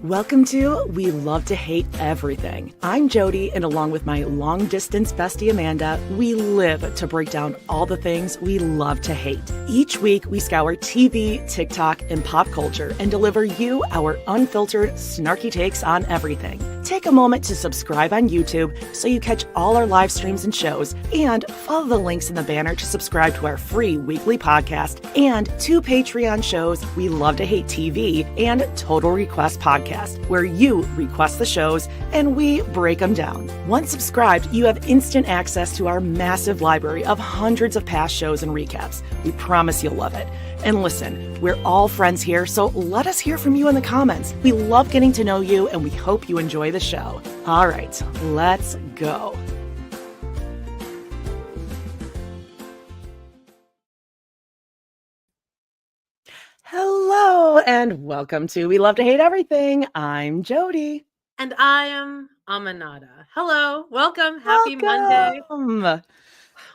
Welcome to We Love to Hate Everything. I'm Jody, and along with my long-distance bestie Amanda, we live to break down all the things we love to hate. Each week, we scour TV, TikTok, and pop culture and deliver you our unfiltered, snarky takes on everything. Take a moment to subscribe on YouTube so you catch all our live streams and shows, and follow the links in the banner to subscribe to our free weekly podcast and 2 Patreon shows, We Love to Hate TV and Total Request Podcast, where you request the shows and we break them down. Once subscribed, you have instant access to our massive library of hundreds of past shows and recaps. We promise you'll love it. And listen, we're all friends here, so let us hear from you in the comments. We love getting to know you, and we hope you enjoy the show. All right, let's go. Hello, and welcome to We Love to Hate Everything. I'm Jody. And I am Amanada. Hello, welcome, happy Monday.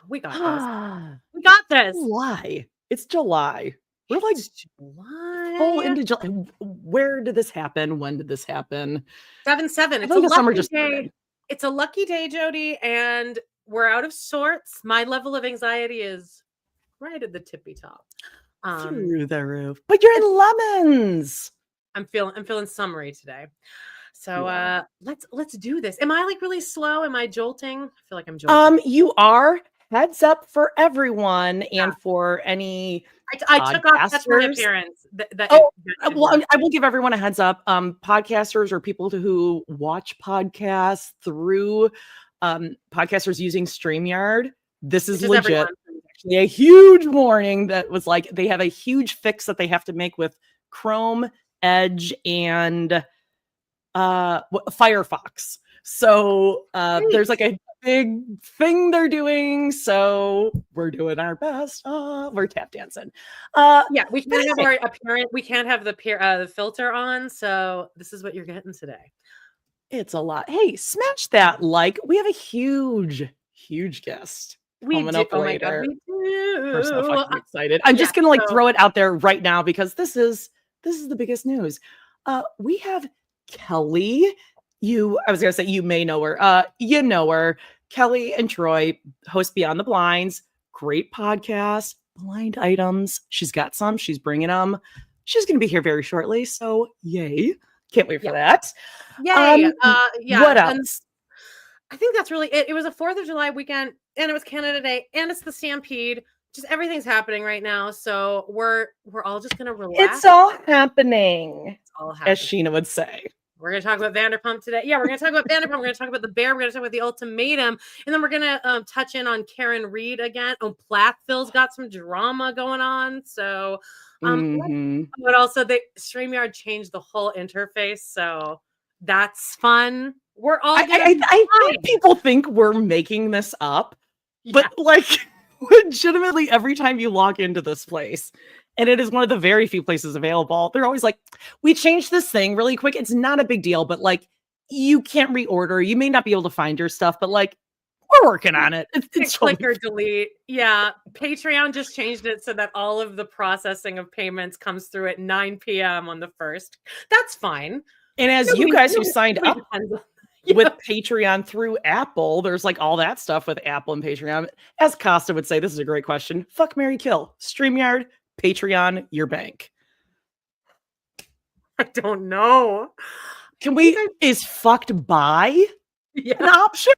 We got this. We got this. July. It's July. We're like July. full into July. Where did this happen? When did this happen? 7/7. It's like a the summer lucky just day. started. It's a lucky day, Jody, and we're out of sorts. My level of anxiety is right at the tippy top. Through the roof. But you're in lemons. I'm feeling summery today. So let's do this. Am I like really slow? Am I jolting? I feel like I'm jolting. You are. Heads up for everyone and for any I took off that's my appearance. I will give everyone a heads up. Podcasters or people who watch podcasts through podcasters using StreamYard. This is legit. Everyone. Actually a huge warning that was like they have a huge fix that they have to make with Chrome, Edge, and Firefox. So there's like a big thing they're doing, so we're doing our best. We're tap dancing. We can't have our appearance. We can't have the filter on. So this is what you're getting today. It's a lot. Hey, smash that like. We have a huge guest coming up later. God, we do. We're so fucking excited. I'm just gonna throw it out there right now because this is the biggest news. We have Kelli. I was gonna say you may know her. You know her. Kelli and Troy host Beyond the Blinds. Great podcast. Blind items. She's got some. She's bringing them. She's going to be here very shortly. So yay. Can't wait for that. Yay. What else? I think that's really it. It was a 4th of July weekend and it was Canada Day and it's the Stampede. Just everything's happening right now. So we're all just going to relax. It's all happening. It's all happening. As Sheena would say. We're going to talk about Vanderpump today. Yeah, we're going to talk about Vanderpump. We're going to talk about The Bear. We're going to talk about the Ultimatum. And then we're going to touch in on Karen Reed again. Oh, Plathville's got some drama going on. So, but also StreamYard changed the whole interface. So that's fun. We're all I think people think we're making this up. But like legitimately every time you log into this place, and it is one of the very few places available, they're always like, we changed this thing really quick. It's not a big deal, but like, you can't reorder. You may not be able to find your stuff, but like, we're working on it. It's click or delete. Yeah. Patreon just changed it so that all of the processing of payments comes through at 9 p.m. on the 1st. That's fine. And as you guys who signed up with Patreon through Apple, there's like all that stuff with Apple and Patreon. As Costa would say, this is a great question. Fuck, marry, kill. StreamYard, Patreon, your bank. I don't know. Is fucked by an option?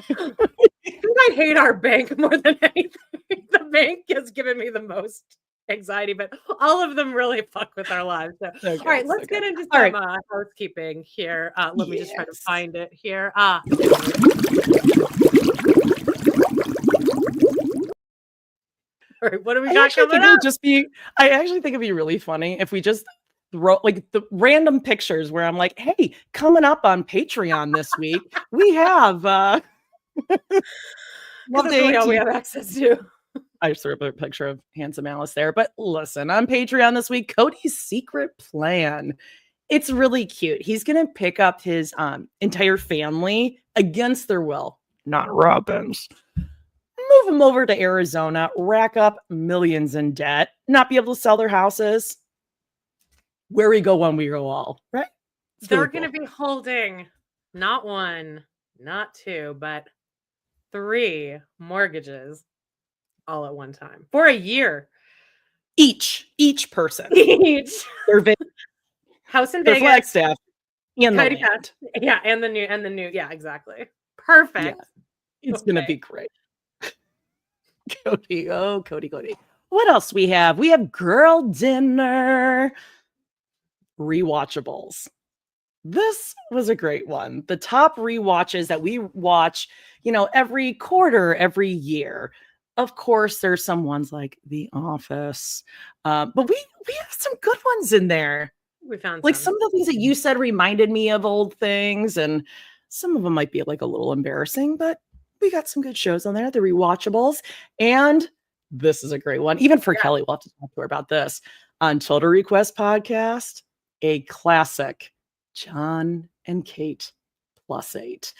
I think I hate our bank more than anything. The bank has given me the most anxiety, but all of them really fuck with our lives. So, all right, let's get into some housekeeping here. Let me just try to find it here. All right, what do we got coming up? I actually think it'd be really funny if we just throw like the random pictures where I'm like, hey, coming up on Patreon this week, we have Love really all we have access to. I just threw up a picture of handsome Alice there. But listen, on Patreon this week, Kody's secret plan. It's really cute. He's going to pick up his entire family against their will, not Robin's. Move them over to Arizona, rack up millions in debt, not be able to sell their houses. Where we go, one we go all, right? They're going to be holding not one, not two, but 3 mortgages all at one time for a year. Each person. Each. Their house in their Vegas. Flagstaff. And the land. Yeah, and the new. Yeah, exactly. Perfect. Yeah. It's going to be great. Kody. Oh, Kody. What else we have? We have girl dinner. Rewatchables. This was a great one. The top rewatches that we watch, every quarter, every year. Of course, there's some ones like The Office. But we have some good ones in there. We found some of the things that you said reminded me of old things, and some of them might be like a little embarrassing, but we got some good shows on there, the rewatchables. And this is a great one. Even for Kelli, we'll have to talk to her about this. Untitled Request podcast, a classic, Jon and Kate +8.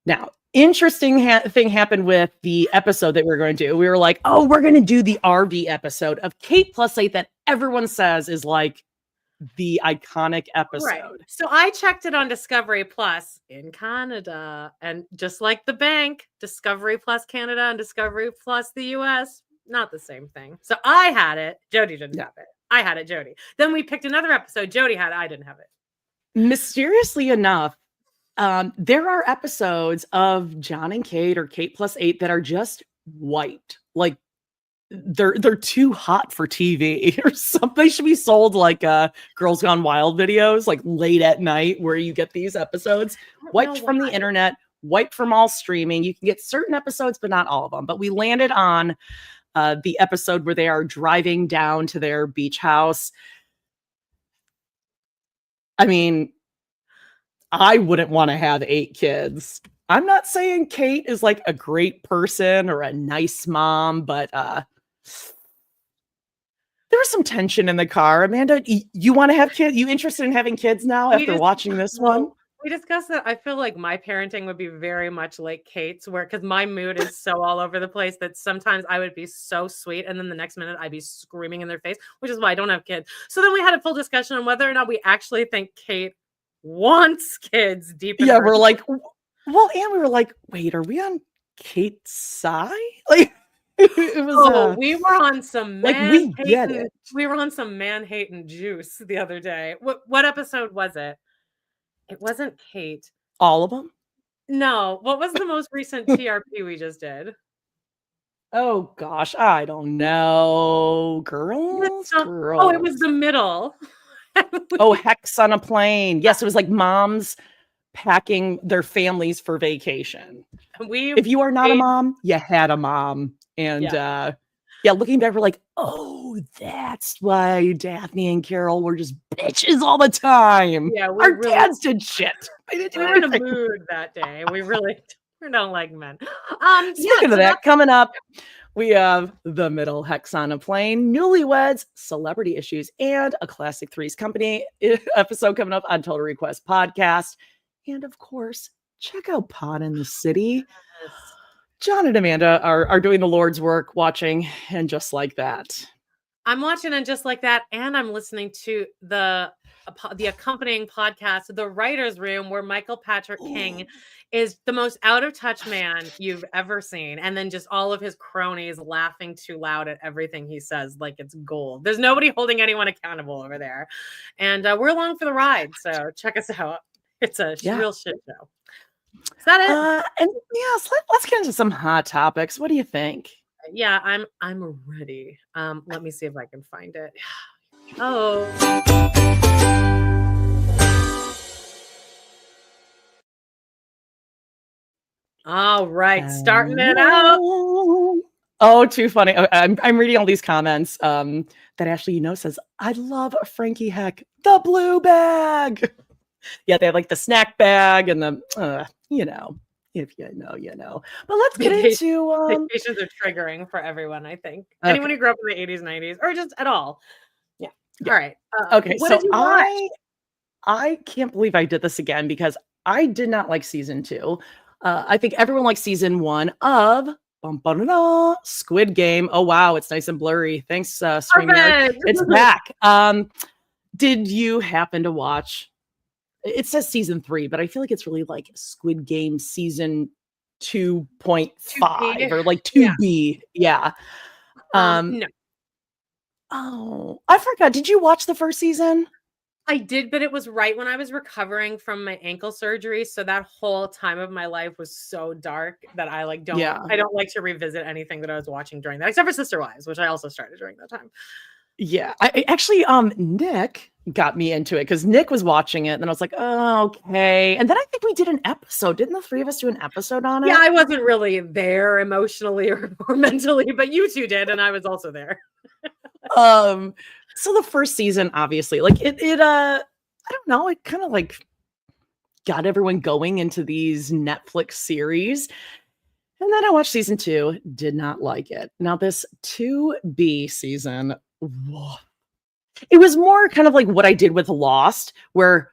Now, interesting thing happened with the episode that we're going to do. We were like, oh, we're going to do the RV episode of Kate +8 that everyone says is like the iconic episode. Right. So I checked it on Discovery Plus in Canada, and just like the bank, Discovery Plus Canada and Discovery Plus the US, not the same thing. So I had it. Jody didn't have it. I had it, Jody. Then we picked another episode. Jody had it. I didn't have it. Mysteriously enough, there are episodes of Jon and Kate or Kate +8 that are just white. Like they're too hot for TV or something. They should be sold like Girls Gone Wild videos, like late at night, where you get these episodes wiped from the internet, wiped from all streaming. You can get certain episodes, but not all of them. But we landed on the episode where they are driving down to their beach house. I mean, I wouldn't want to have 8 kids. I'm not saying Kate is like a great person or a nice mom, but there was some tension in the car. Amanda, you want to have kids? You interested in having kids now after watching this one? We discussed that. I feel like my parenting would be very much like Kate's, because my mood is so all over the place that sometimes I would be so sweet, and then the next minute I'd be screaming in their face, which is why I don't have kids. So then we had a full discussion on whether or not we actually think Kate wants kids deep in we're like, well, and we were like, wait, are we on Kate's side? Like, it was we were on some we were on some man-hating juice the other day. What episode was it? It wasn't Kate. All of them? No. What was the most recent TRP we just did? Oh gosh, I don't know. Girls. Oh, it was the middle. Hex on a Plane. Yes, it was like moms packing their families for vacation. If you are not a mom, you had a mom. And looking back, we're like, oh, that's why Daphne and Carol were just bitches all the time. Yeah, our dads did shit. We were in a mood that day. We don't like men. Speaking of that, coming up, we have The Middle, Hex on a Plane, Newlyweds, Celebrity Issues, and a Classic Threes Company episode coming up on Total Request Podcast. And of course, check out Pod in the City. Yes. Jon and Amanda are doing the Lord's work, watching And Just Like That. I'm watching And Just Like That, and I'm listening to the accompanying podcast, The Writer's Room, where Michael Patrick King is the most out of touch man you've ever seen. And then just all of his cronies laughing too loud at everything he says, like it's gold. There's nobody holding anyone accountable over there. And we're along for the ride. So check us out. It's a real shit show. Is that it? And yes, let's get into some hot topics. What do you think? Yeah, I'm ready. Let me see if I can find it. Oh. All right, starting it out. Oh, too funny. I'm reading all these comments that Ashley says, I love Frankie Heck, the blue bag. Yeah, they have like the snack bag and the, if you know, you know. But let's get into... Vacations are triggering for everyone, I think. Okay. Anyone who grew up in the 80s, 90s, or just at all. Yeah. All right. Okay, so I can't believe I did this again because I did not like season 2. I think everyone likes season 1 of Squid Game. Oh, wow, it's nice and blurry. Thanks, StreamYard. It's back. Did you happen to watch it says season 3, but I feel like it's really like Squid Game season 2.5 or like 2B. Yeah. No. Oh, I forgot. Did you watch the first season? I did, but it was right when I was recovering from my ankle surgery. So that whole time of my life was so dark that I like I don't like to revisit anything that I was watching during that, except for Sister Wives, which I also started during that time. Yeah. I actually Nick got me into it because Nick was watching it and I was like, oh, okay. And then I think we did an episode. Didn't the 3 of us do an episode on it? Yeah, I wasn't really there emotionally or mentally, but you two did, and I was also there. So the first season, obviously, like it I don't know, it kind of like got everyone going into these Netflix series. And then I watched season 2, did not like it. Now this 2B season, whoa, it was more kind of like what I did with Lost, where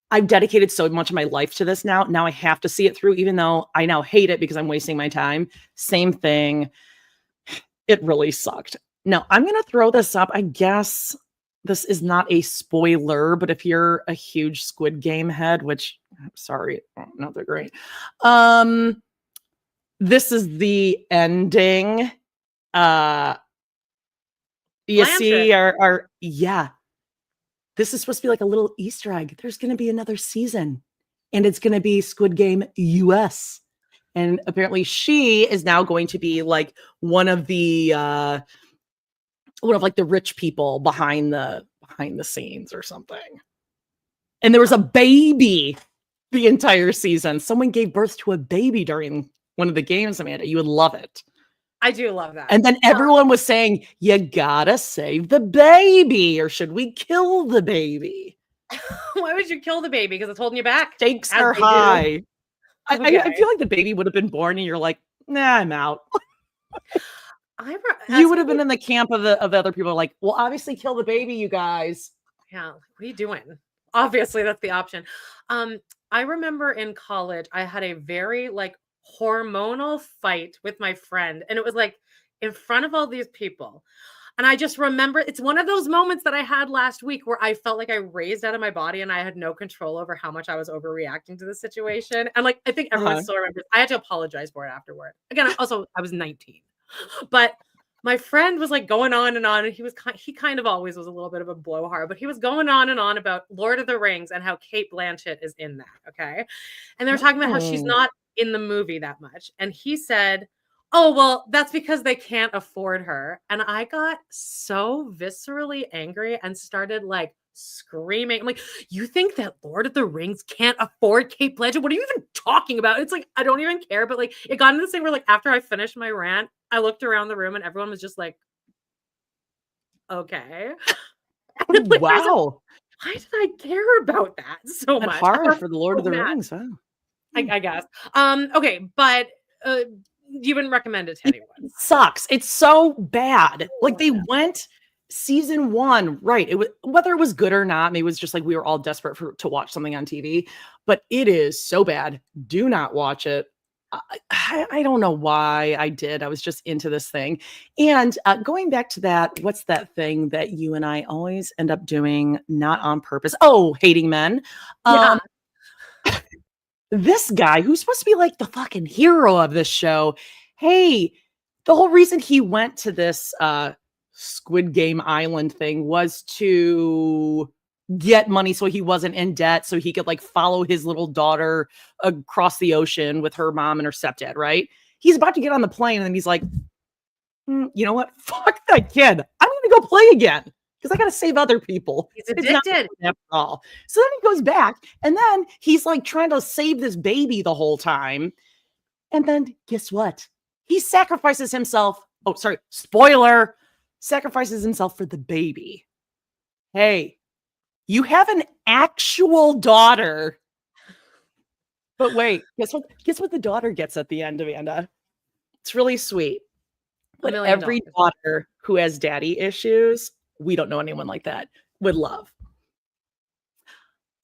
I've dedicated so much of my life to this now. Now I have to see it through, even though I now hate it because I'm wasting my time. Same thing. It really sucked. Now, I'm going to throw this up. I guess this is not a spoiler, but if you're a huge Squid Game head, which, sorry, no, they're great. This is the ending. You see yeah. This is supposed to be like a little Easter egg. There's going to be another season, and it's going to be Squid Game US. And apparently she is now going to be like one of the rich people behind the scenes or something. And there was a baby the entire season. Someone gave birth to a baby during one of the games, Amanda. You would love it. I do love that. And then everyone was saying, you gotta save the baby, or should we kill the baby? Why would you kill the baby? Because it's holding you back. Stakes are high. I feel like the baby would have been born and you're like, nah, I'm out. You would have been in the camp of the other people like, well, obviously kill the baby, you guys. Yeah, what are you doing? Obviously, that's the option. I remember in college, I had a very like hormonal fight with my friend, and it was like in front of all these people. And I just remember it's one of those moments that I had last week where I felt like I raised out of my body and I had no control over how much I was overreacting to the situation. And like, I think everyone still remembers. I had to apologize for it afterward. Again, I was 19, but my friend was like going on and on, and he kind of always was a little bit of a blowhard, but he was going on and on about Lord of the Rings and how Cate Blanchett is in that. Okay. And they were talking about how she's not in the movie that much. And he said, oh, well, that's because they can't afford her. And I got so viscerally angry and started like screaming. I'm like, you think that Lord of the Rings can't afford Cate Blanchett? What are you even talking about? It's like, I don't even care. But like, it got into this thing where like, after I finished my rant, I looked around the room and everyone was just like, okay. Like, wow. Why did I care about that so much? Hard for the Lord of the Rings, huh? I guess. Okay, but you wouldn't recommend it to anyone. It sucks. It's so bad. Like they went season 1, right? It was whether it was good or not. Maybe it was just like we were all desperate to watch something on TV. But it is so bad. Do not watch it. I don't know why I did. I was just into this thing. And going back to that, what's that thing that you and I always end up doing, not on purpose? Oh, hating men. Yeah. This guy who's supposed to be like the fucking hero of this show. Hey, the whole reason he went to this Squid Game Island thing was to get money so he wasn't in debt, so he could like follow his little daughter across the ocean with her mom and her stepdad, right? He's about to get on the plane and then he's like, you know what? Fuck that kid. I'm going to go play again because I got to save other people. He's addicted. After all. So then he goes back and then he's like trying to save this baby the whole time. And then guess what? He sacrifices himself. Oh, sorry. Spoiler. Sacrifices himself for the baby. Hey, you have an actual daughter. But wait, guess what the daughter gets at the end, Amanda? It's really sweet. But every daughter who has daddy issues, we don't know anyone like that, would love.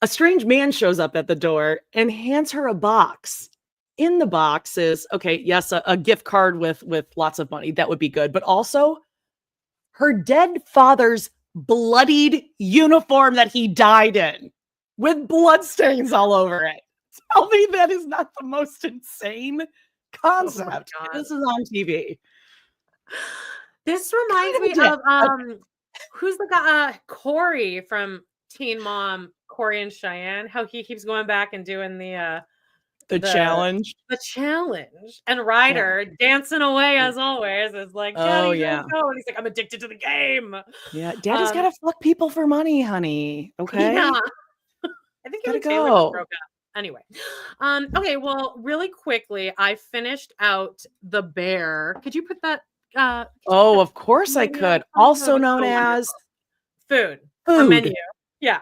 A strange man shows up at the door and hands her a box. In the box is, okay, yes, a gift card with lots of money. That would be good. But also her dead father's bloodied uniform that he died in. with bloodstains all over it. Tell me that is not the most insane concept. God. This is on TV. This reminds me of who's the guy? Corey from Teen Mom, Corey and Cheyenne. How he keeps going back and doing the challenge. The challenge. And Ryder dancing away as always is like, Daddy, don't go. And he's like, I'm addicted to the game. Yeah, Daddy's gotta fuck people for money, honey. Okay. Yeah. I think gotta Taylor go. broke up. Anyway. Okay, well, really quickly, I finished out The Bear. Could you put that oh, of course I could. Also known as food. A menu. Yeah.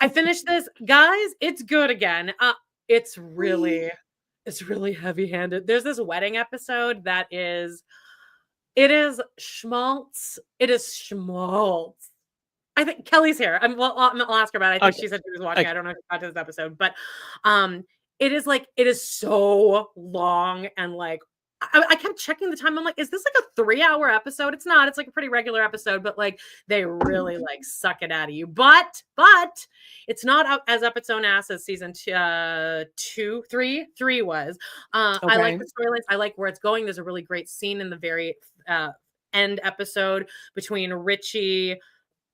I finished this. Guys, it's good again. It's really heavy-handed. There's this wedding episode that it is schmaltz. It is schmaltz. I think Kelly's here. I'll ask her about it. I think she said she was watching. I don't know if she got to this episode, but it is so long and like I kept checking the time. I'm like, is this like a 3-hour episode? It's not. It's like a pretty regular episode, but like they really like suck it out of you. But it's not as up its own ass as season 3 was. I like the storylines. I like where it's going. There's a really great scene in the very end episode between Richie,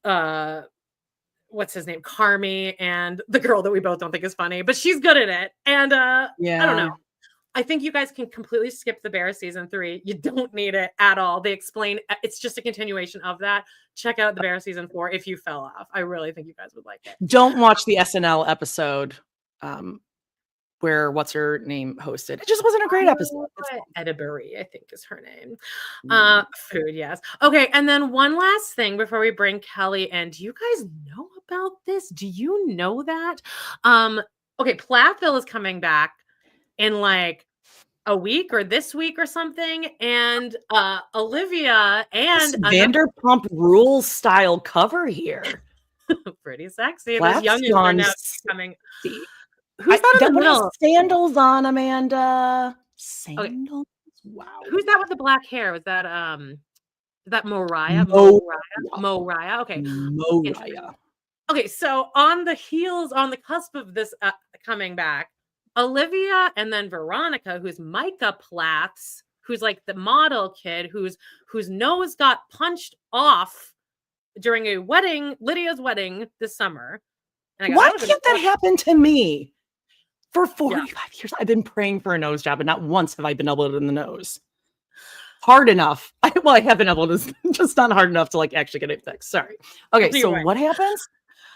what's his name, Carmi, and the girl that we both don't think is funny, but she's good at it. And I don't know. I think you guys can completely skip The Bear season 3. You don't need it at all. They explain it's just a continuation of that. Check out The Bear season 4 if you fell off. I really think you guys would like it. Don't watch the SNL episode where what's her name hosted. It just wasn't a great episode. Edinbury, I think is her name. Food, yes. Okay, and then one last thing before we bring Kelly in. Do you guys know about this? Do you know that? Okay, Plathville is coming back in like a week or this week or something, and Olivia and Vanderpump Rules style cover here. Pretty sexy. Those youngins are now coming. Who's that in the middle? Sandals on, Amanda. Sandals. Okay. Wow. Who's that with the black hair? Was that is that Moriah? Moriah. Okay. Moriah. Okay, so on the cusp of this coming back, Olivia and then Veronica, who's Micah Plath's, who's like the model kid whose nose got punched off during a wedding, Lydia's wedding this summer. And why can't that happen to me? For 45 years, I've been praying for a nose job, and not once have I been elbowed in the nose. Hard enough. I have been elbowed, just not hard enough to like actually get it fixed. Sorry. Okay, so what happens?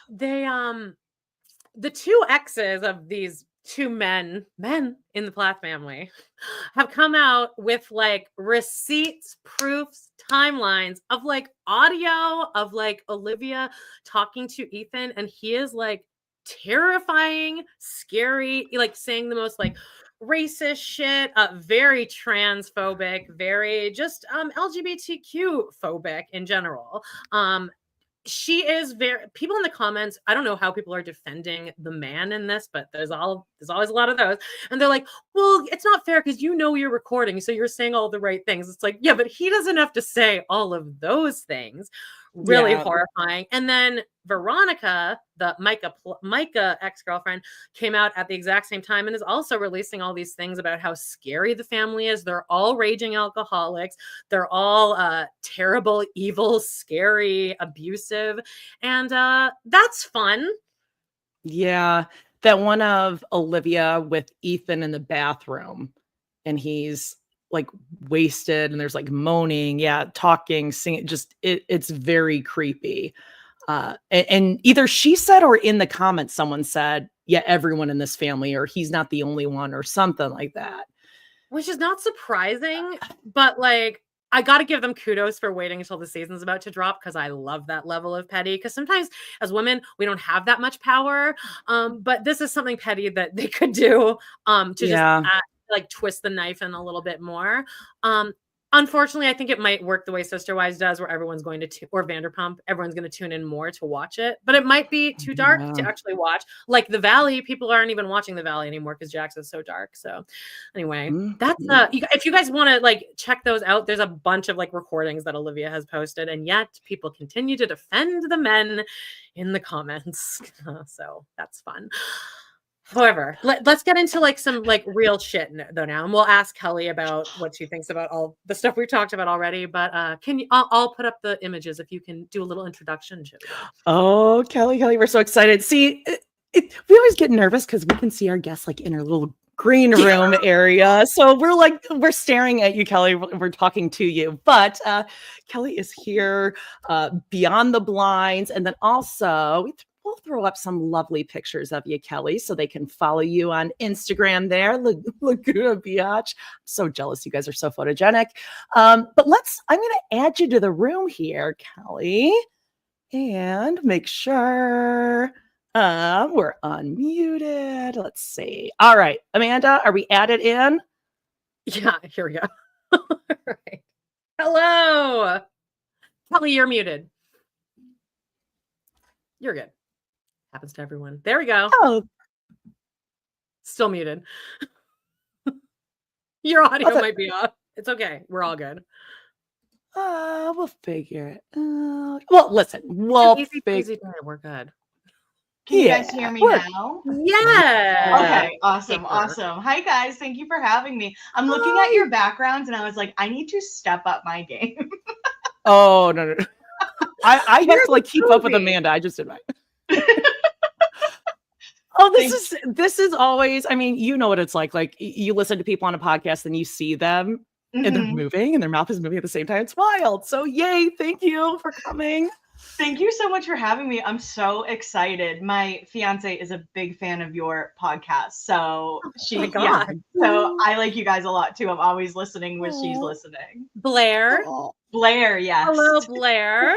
They the two exes of these two men in the Plath family have come out with like receipts, proofs, timelines of like audio of like Olivia talking to Ethan, and he is like terrifying, scary, like saying the most like racist shit, very transphobic, very just LGBTQ phobic in general. She is people in the comments, I don't know how people are defending the man in this, but there's always a lot of those. And they're like, well, it's not fair because you're recording, so you're saying all the right things. It's like, yeah, but he doesn't have to say all of those things. Really horrifying. And then Veronica, the Micah ex-girlfriend, came out at the exact same time and is also releasing all these things about how scary the family is. They're all raging alcoholics. They're all terrible, evil, scary, abusive. And that's fun. Yeah. That one of Olivia with Ethan in the bathroom, and he's like wasted and there's like moaning, talking, singing, just it's very creepy. And either she said or in the comments someone said, everyone in this family, or he's not the only one, or something like that. Which is not surprising, but like I got to give them kudos for waiting until the season's about to drop, because I love that level of petty, because sometimes as women we don't have that much power, but this is something petty that they could do to just like twist the knife in a little bit more. Unfortunately, I think it might work the way Sister Wives does, where everyone's going to or Vanderpump, everyone's going to tune in more to watch it. But it might be too dark to actually watch. Like The Valley, people aren't even watching The Valley anymore because Jackson's so dark. So, anyway, that's if you guys want to like check those out, there's a bunch of like recordings that Olivia has posted, and yet people continue to defend the men in the comments. So that's fun. However, let's get into like some like real shit though now, and we'll ask Kelli about what she thinks about all the stuff we've talked about already. But can you? I'll put up the images if you can do a little introduction. Jodi. Oh, Kelli, we're so excited. See, we always get nervous because we can see our guests like in our little green room area. So we're staring at you, Kelli. We're talking to you, but Kelli is here beyond the blinds, and then also we'll throw up some lovely pictures of you, Kelli, so they can follow you on Instagram there. Laguna Beach. I'm so jealous. You guys are so photogenic. But I'm going to add you to the room here, Kelli, and make sure we're unmuted. Let's see. All right, Amanda, are we added in? Yeah, here we go. All right. Hello. Kelli, you're muted. You're good. Happens to everyone. There we go. Oh, still muted. Your audio might be off. It's okay. We're all good. We'll figure it out. Well, listen, easy day. We're good. Can you guys hear me now? Yeah. Okay, awesome. Hi guys, thank you for having me. I'm looking at your backgrounds and I was like, I need to step up my game. Oh, no. I have to like keep up with Amanda. I just did mine. Oh, this is always, I mean, you know what it's like. Like you listen to people on a podcast and you see them and they're moving and their mouth is moving at the same time. It's wild. So yay. Thank you for coming. Thank you so much for having me. I'm so excited. My fiance is a big fan of your podcast. So so I like you guys a lot too. I'm always listening when she's listening. Blair, yes. Hello, Blair.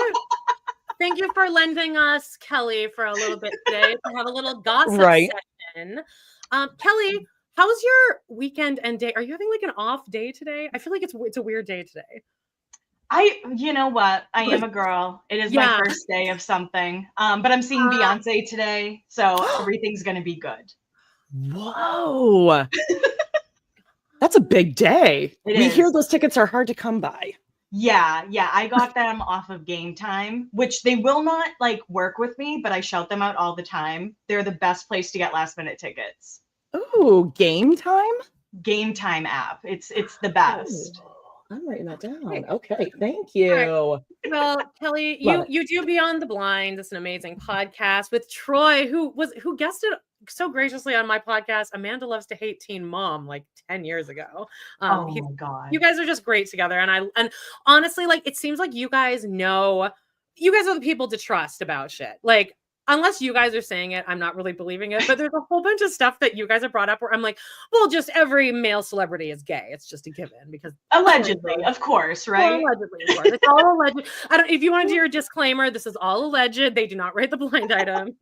Thank you for lending us Kelli for a little bit today to have a little gossip session. Kelli, how's your weekend and day? Are you having like an off day today? I feel like it's a weird day today. You know what? I am a girl. It is my first day of something. But I'm seeing Beyonce today, so everything's gonna be good. Whoa. That's a big day. We hear those tickets are hard to come by. Yeah. I got them off of Game Time, which they will not like work with me, but I shout them out all the time. They're the best place to get last minute tickets. Ooh, Game Time? Game Time app. It's the best. Oh, I'm writing that down. Okay, thank you. Right. Well, Kelli, you do Beyond the Blind. It's an amazing podcast with Troy, who guested so graciously on my podcast. Amanda Loves to Hate Teen Mom like 10 years ago. Oh my God. You guys are just great together. And honestly, like, it seems like you guys are the people to trust about shit. Like, unless you guys are saying it, I'm not really believing it. But there's a whole bunch of stuff that you guys have brought up where I'm like, well, just every male celebrity is gay. It's just a given because allegedly, of course, right? Well, allegedly, of course. It's all alleged. If you want to do your disclaimer, this is all alleged. They do not write the blind item.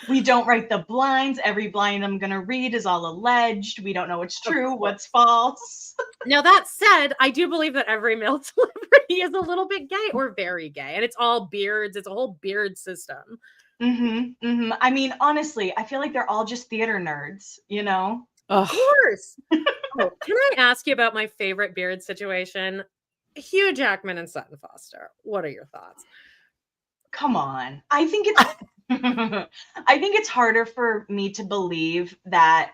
We don't write the blinds. Every blind I'm gonna read is all alleged. We don't know what's true, what's false. Now that said, I do believe that every male celebrity is a little bit gay or very gay, and it's all beards. It's a whole beard system. I mean, honestly, I feel like they're all just theater nerds, you know? Of course. Can I ask you about my favorite beard situation? Hugh Jackman and Sutton Foster. What are your thoughts? Come on. I think it's harder for me to believe that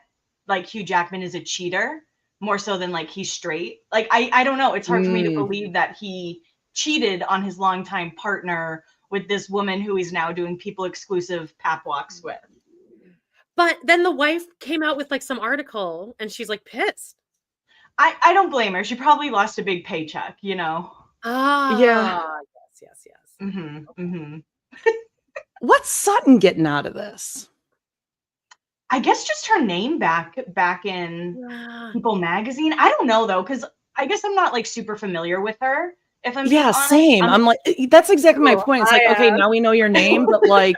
like Hugh Jackman is a cheater more so than like he's straight. Like I don't know. It's hard for me to believe that he cheated on his longtime partner with this woman who he's now doing people exclusive pap walks with. But then the wife came out with like some article and she's like pissed. I don't blame her. She probably lost a big paycheck, you know? Yeah. Yes. What's Sutton getting out of this? I guess just her name back in People magazine. I don't know though, because I guess I'm not like super familiar with her. If I'm being honest, same. I'm like, that's exactly my point. It's like, okay, now we know your name, but like,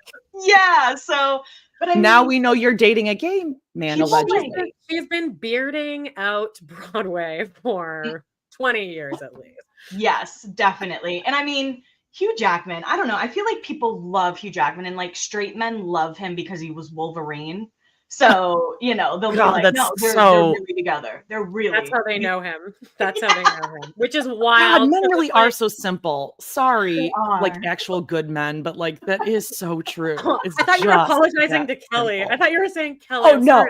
but I now we know you're dating a gay man allegedly. She's been bearding out Broadway for 20 years at least. Yes, definitely. And I mean, Hugh Jackman, I don't know. I feel like people love Hugh Jackman and like straight men love him because he was Wolverine. So, you know, they'll God, be like, that's no, they're so- really together. They're really. That's how they know him. That's how they know him, which is God, wild. men 'cause really it's are like- so simple. Sorry, like are. actual good men, but like that is so true. It's I thought you were just apologizing to that Kelly. simple. I thought you were saying Kelly. Oh, I'm no.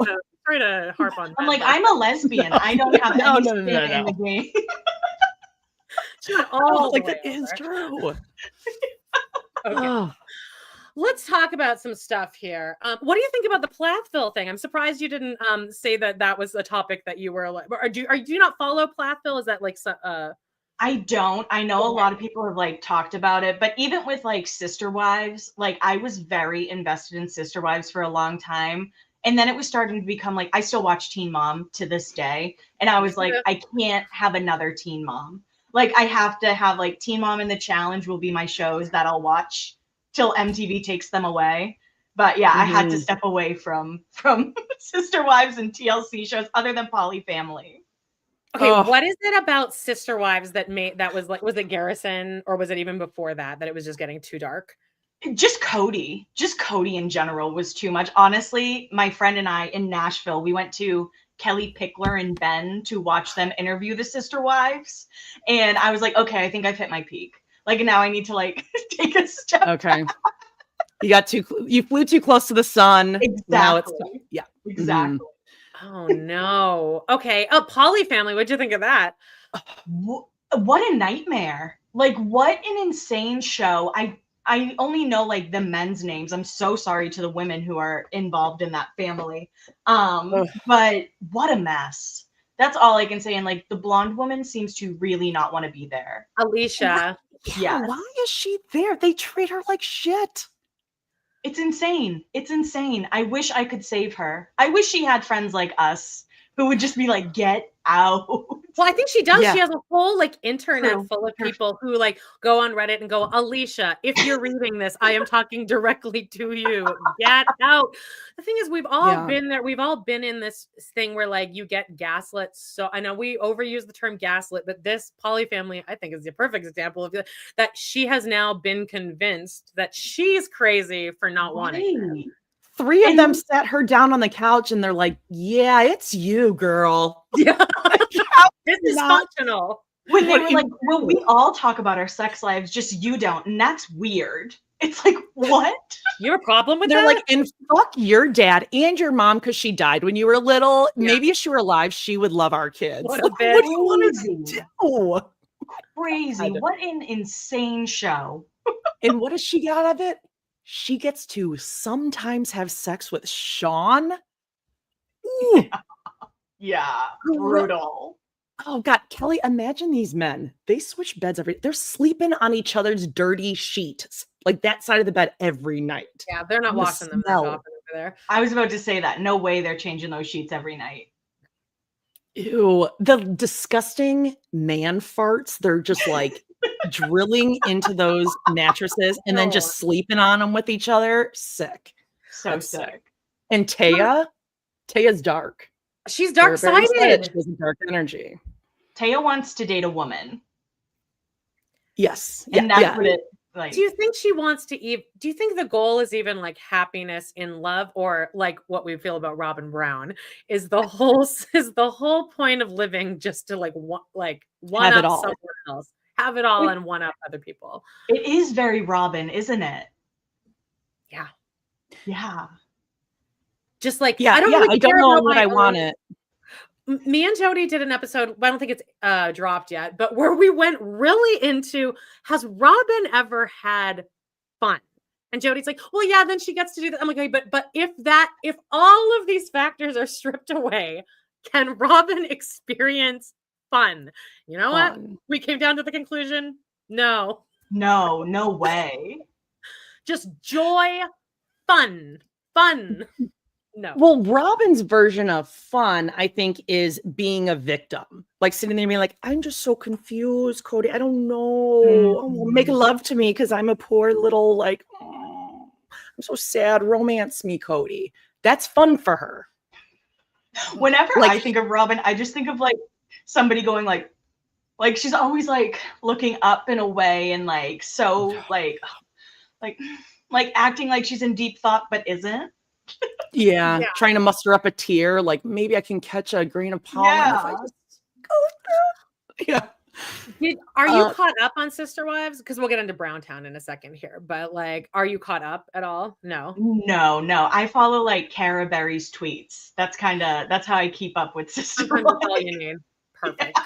sorry to harp on that. I'm like, but I'm a lesbian. I don't have No, any no, no, skin no, in the no. game. she went Oh, all the like way that is over. true. Okay. Oh. Let's talk about some stuff here. What do you think about the Plathville thing? I'm surprised you didn't say that was a topic that you were like. Or do you not follow Plathville? Is that like I don't. I know a lot of people have like talked about it, but even with like Sister Wives, like I was very invested in Sister Wives for a long time. And then it was starting to become like I still watch Teen Mom to this day. And I was like, I can't have another Teen Mom. Like I have to have like Teen Mom and The Challenge will be my shows that I'll watch till MTV takes them away. But yeah, I had to step away from Sister Wives and TLC shows other than Poly Family. Okay, what is it about Sister Wives that was like, was it Garrison or was it even before that it was just getting too dark? Just Kody in general was too much. Honestly, my friend and I in Nashville, we went to Kelly Pickler and Ben to watch them interview the Sister Wives. And I was like, okay, I think I've hit my peak. Like now I need to like take a step. Okay. You flew too close to the sun. Exactly. Now it's yeah. Exactly. Oh no. Okay. Oh, Poly Family. What'd you think of that? What a nightmare. Like what an insane show. I only know like the men's names. I'm so sorry to the women who are involved in that family. But what a mess. That's all I can say. And like the blonde woman seems to really not want to be there. Alicia. Yeah. Why is she there? They treat her like shit. It's insane. It's insane. I wish I could save her. I wish she had friends like us who would just be like, get out. Well, I think she does. Yeah. She has a whole like internet True. full of people who like go on Reddit and go, Alicia, if you're reading this, I am talking directly to you. Get out. The thing is, we've all been there. We've all been in this thing where like you get gaslit. So I know we overuse the term gaslit, but this Poly Family, I think, is the perfect example of that. She has now been convinced that she's crazy for not wanting her. 3 of them sat her down on the couch and they're like, yeah, it's you, girl. Yeah. This is functional. When they were like, well, we all talk about our sex lives, just you don't. And that's weird. It's like, what? You have a problem with They're that? like, and fuck your dad and your mom because she died when you were little. Yeah. Maybe if she were alive, she would love our kids. What do you want to do? Crazy. What an insane show. And what does she get out of it? She gets to sometimes have sex with Sean. Ooh. Yeah. Brutal. Oh God, Kelly, imagine these men. They switch beds they're sleeping on each other's dirty sheets, like that side of the bed every night. Yeah, they're not washing them that often over there. I was about to say that. No way they're changing those sheets every night. Ew, the disgusting man farts. They're just like drilling into those mattresses and then just sleeping on them with each other. Sick. So sick. And Taya's dark. She's dark-sided. She has a dark energy. Taya wants to date a woman. Yes. And that's what it like. Do you think she wants to do you think the goal is even like happiness in love, or like what we feel about Robin Brown is the whole point of living just to like one up someone else, have it all and one up other people? It is very Robin, isn't it? Yeah. Yeah. Just like, I don't know what I want it. Me and Jody did an episode, I don't think it's dropped yet, but where we went really into, has Robin ever had fun? And Jody's like, well, yeah, then she gets to do that. I'm like, okay, but if all of these factors are stripped away, can Robin experience fun? You know what? We came down to the conclusion, no way. Just joy, fun. No. Well, Robin's version of fun, I think, is being a victim. Like sitting there and being like, I'm just so confused, Kody. I don't know. Oh, make love to me because I'm a poor little, like, oh, I'm so sad. Romance me, Kody. That's fun for her. Whenever I think of Robin, I just think of like somebody going like, Like she's always like looking up in a way and like so like acting like she's in deep thought but isn't. Yeah, Yeah. trying to muster up a tear, like maybe I can catch a grain of pollen if I Yeah. just go through. Yeah. Are you caught up on Sister Wives? Because we'll get into Browntown in a second here, but like, are you caught up at all? No. No. I follow like Cara Berry's tweets. That's how I keep up with Sister Sometimes that's all Wives. you need. Perfect.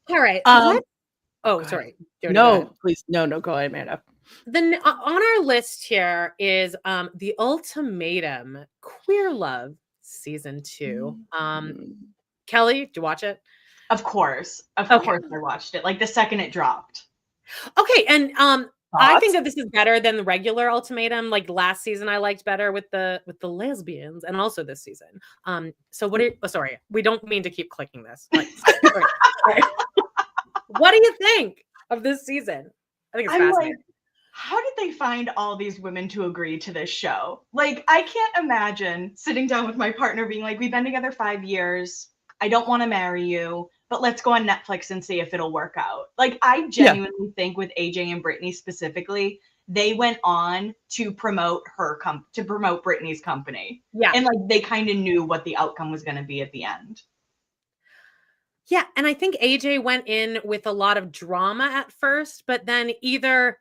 All right. Go Sorry. Jody, go No, ahead. please. No, go ahead, Amanda. Then on our list here is The Ultimatum, Queer Love Season 2. Kelly, did you watch it? Of course I watched it like the second it dropped. Okay, and I Thoughts? think that this is better than the regular Ultimatum. Like last season, I liked better with the lesbians, and also this season. So what? Sorry, we don't mean to keep clicking this. Like, sorry. What do you think of this season? I think it's fascinating. Like, how did they find all these women to agree to this show? Like, I can't imagine sitting down with my partner being like, we've been together 5 years. I don't want to marry you, but let's go on Netflix and see if it'll work out. Like, I genuinely think with AJ and Brittany specifically, they went on to promote promote Brittany's company. Yeah. And like, they kind of knew what the outcome was going to be at the end. Yeah. And I think AJ went in with a lot of drama at first, but then either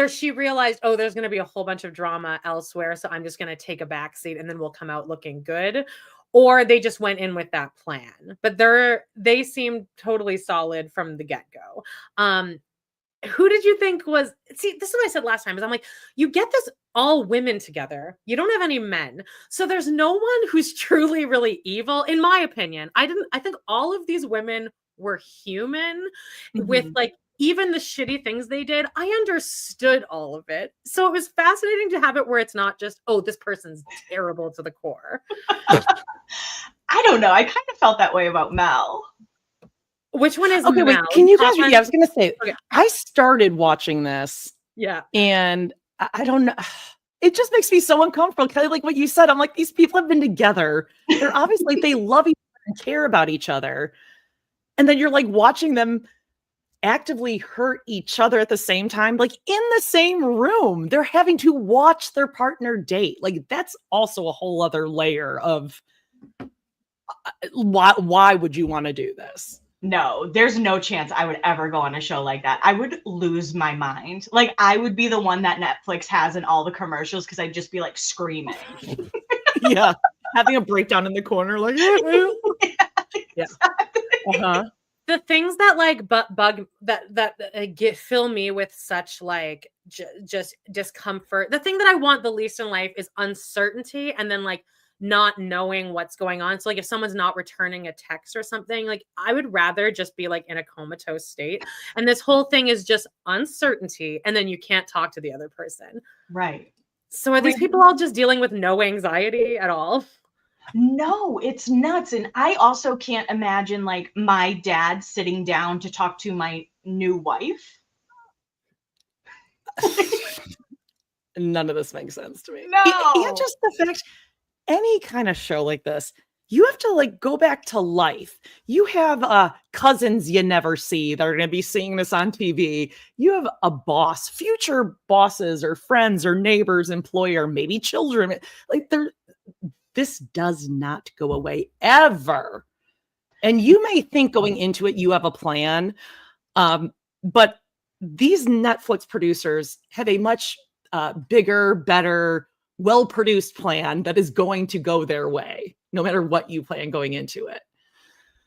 she realized, oh, there's going to be a whole bunch of drama elsewhere, so I'm just going to take a backseat and then we'll come out looking good. Or they just went in with that plan. But they seemed totally solid from the get-go. Who did you think was... See, this is what I said last time, is I'm like, you get this all women together. You don't have any men. So there's no one who's truly really evil, in my opinion. I think all of these women were human with like, even the shitty things they did, I understood all of it. So it was fascinating to have it where it's not just, oh, this person's terrible to the core. I don't know. I kind of felt that way about Mel. Which one is okay? Mel? Wait, can you guys? Top Yeah, I was gonna say. Okay. I started watching this. Yeah, and I don't know. It just makes me so uncomfortable. Kelly, like what you said, I'm like, these people have been together. They're obviously they love each other and care about each other, and then you're like watching them actively hurt each other at the same time, like in the same room. They're having to watch their partner date. Like that's also a whole other layer of why would you want to do this? No, there's no chance I would ever go on a show like that. I would lose my mind. Like I would be the one that Netflix has in all the commercials because I'd just be like screaming. Yeah, having a breakdown in the corner, like yeah. The things that like bug that fill me with such like just discomfort. The thing that I want the least in life is uncertainty, and then like not knowing what's going on. So like if someone's not returning a text or something, like I would rather just be like in a comatose state. And this whole thing is just uncertainty, and then you can't talk to the other person. Right. So are these people all just dealing with no anxiety at all? No, it's nuts. And I also can't imagine like my dad sitting down to talk to my new wife. None of this makes sense to me. No. And just the fact, any kind of show like this, you have to like go back to life. You have cousins you never see that are going to be seeing this on TV. You have a boss, future bosses or friends or neighbors, employer, maybe children. Like this does not go away ever. And you may think going into it, you have a plan. But these Netflix producers have a much bigger, better, well-produced plan that is going to go their way, no matter what you plan going into it.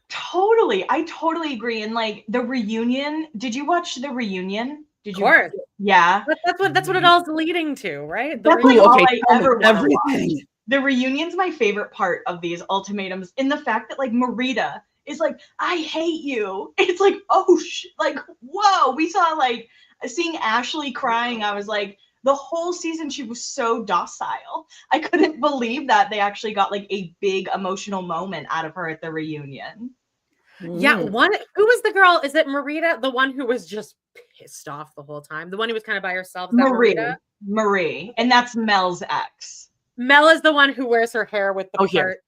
Totally. I totally agree. And like the reunion, did you watch the reunion? Of course. Yeah. That's what it all's leading to, right? That's like all I ever want everything. to watch. The reunion's my favorite part of these ultimatums, in the fact that like Marita is like, I hate you. It's like, oh, like, whoa. We saw like seeing Ashley crying. I was like, the whole season she was so docile. I couldn't believe that they actually got like a big emotional moment out of her at the reunion. Yeah, who was the girl? Is it Marita, the one who was just pissed off the whole time? The one who was kind of by herself? Is that Marie, and that's Mel's ex. Mel is the one who wears her hair with the part.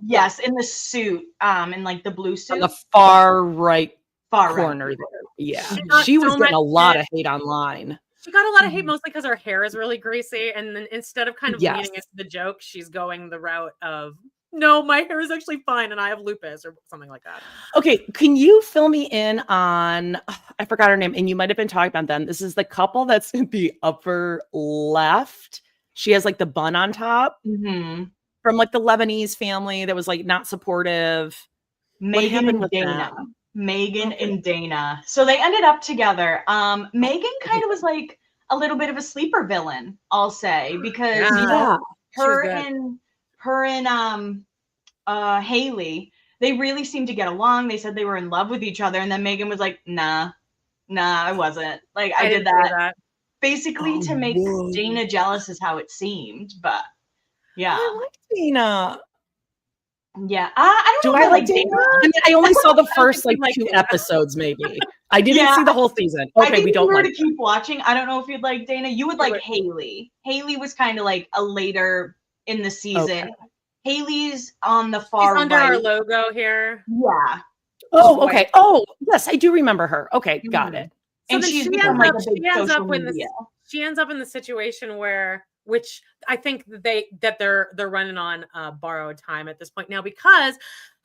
Yes, in the suit, in like the blue suit. On the far right far right. corner there. Yeah. She got She was so getting a much lot hate. of hate online. She got a lot of hate mostly because her hair is really greasy, and then instead of kind of Yes. leaning into the joke, she's going the route of, no, my hair is actually fine and I have lupus or something like that. Okay, can you fill me in on, I forgot her name, and you might have been talking about them. This is the couple that's in the upper left. She has like the bun on top from like the Lebanese family that was like not supportive. Megan and with Dana. them? Megan and Dana. So they ended up together. Megan kind of was like a little bit of a sleeper villain, I'll say, because you know, her and Haley, they really seemed to get along. They said they were in love with each other, and then Megan was like, nah, I wasn't. Like I did that basically to make Dana jealous is how it seemed. But yeah. I like Dana. Yeah, I don't know. Do I like Dana? I mean, I only saw the first like 2 episodes, maybe. I didn't see the whole season. Okay, I think we don't if you were like to keep watching. I don't know if you'd like Dana. You would like Haley. Haley was kind of like a later in the season. Okay. Haley's on the far She's under right. our logo here. Yeah. Oh, okay. Oh, yes, I do remember her. Okay, got it. So And then she's she become ends like up, a big social media. she ends up in the situation where, which I think they're running on borrowed time at this point now, because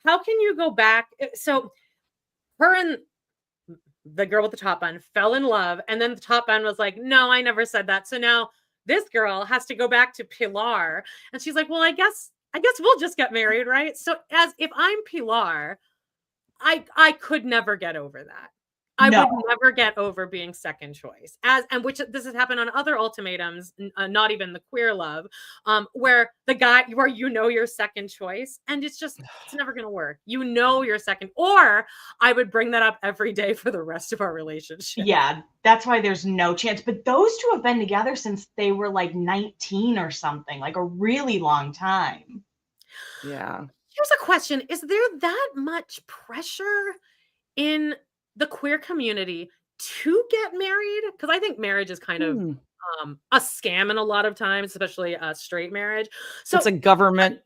how can you go back? So her and the girl with the top bun fell in love, and then the top bun was like, no, I never said that. So now this girl has to go back to Pilar, and she's like, well, I guess we'll just get married, right? So as if I'm Pilar, I could never get over that. I would never get over being second choice, and which this has happened on other ultimatums, not even the queer love, where the guy where you're second choice, and it's never gonna work. You're second, or I would bring that up every day for the rest of our relationship. Yeah, that's why there's no chance. But those two have been together since they were like 19 or something, like a really long time. Yeah. Here's a question: is there that much pressure in the queer community to get married? Because I think marriage is kind of a scam in a lot of times, especially straight marriage. So it's a government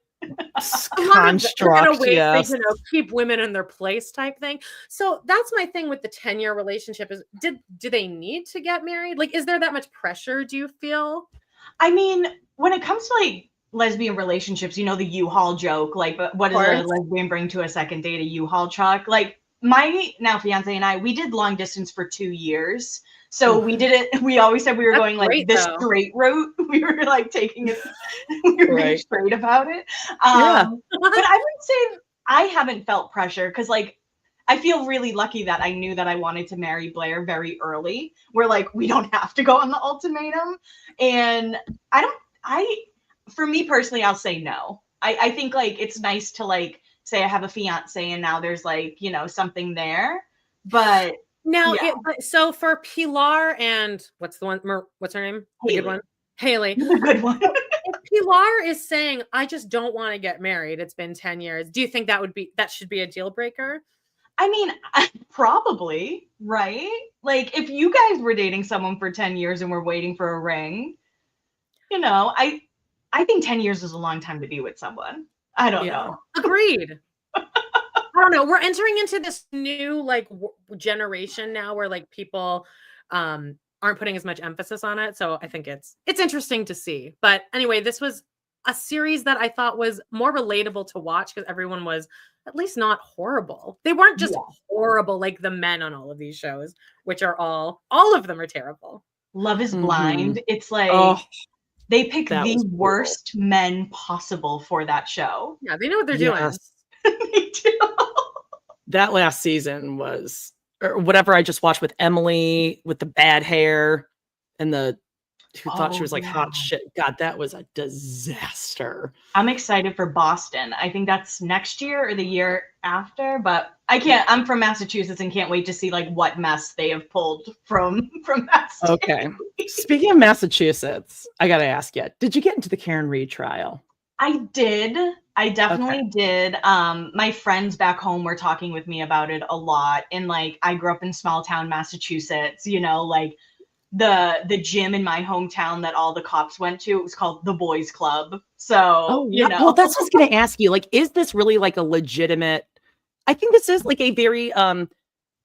construct. Yes. They, keep women in their place type thing. So that's my thing with the 10-year relationship is, do they need to get married? Like, is there that much pressure, do you feel? I mean, when it comes to like lesbian relationships, the U-Haul joke, like what does a lesbian bring to a second date? A U-Haul truck? Like, my now fiance and I, we did long distance for 2 years. So we did it. We always said we were going like the straight route. We were like taking it. We were being straight about it. But I would say I haven't felt pressure because like I feel really lucky that I knew that I wanted to marry Blair very early. Where like we don't have to go on the ultimatum. And for me personally, I'll say no. I think like it's nice to like say I have a fiance and now there's like, something there. But now, so for Pilar and what's her name? Haley. The good one. Haley. The good one. If Pilar is saying, I just don't want to get married, it's been 10 years. Do you think that should be a deal breaker? I mean, probably, right? Like if you guys were dating someone for 10 years and were waiting for a ring, I think 10 years is a long time to be with someone. I don't know. Agreed. I don't know. We're entering into this new like generation now where like people aren't putting as much emphasis on it. So I think it's interesting to see. But anyway, this was a series that I thought was more relatable to watch because everyone was at least not horrible. They weren't just horrible like the men on all of these shows, which are all of them are terrible. Love is Blind. It's like they pick the worst men possible for that show. Yeah, they know what they're doing. They do. That last season was, or whatever I just watched with Emily with the bad hair and who thought she was like hot shit. God, that was a disaster. I'm excited for Boston. I think that's next year or the year after, but I'm from Massachusetts and can't wait to see like what mess they have pulled from that state. Okay. Speaking of Massachusetts, I got to ask you, did you get into the Karen Reed trial? I did. I definitely did. My friends back home were talking with me about it a lot. And like, I grew up in small town Massachusetts, like the gym in my hometown that all the cops went to, it was called the Boys Club. So, Well, that's what I was going to ask you. Like, is this really like a legitimate, I think this is like a very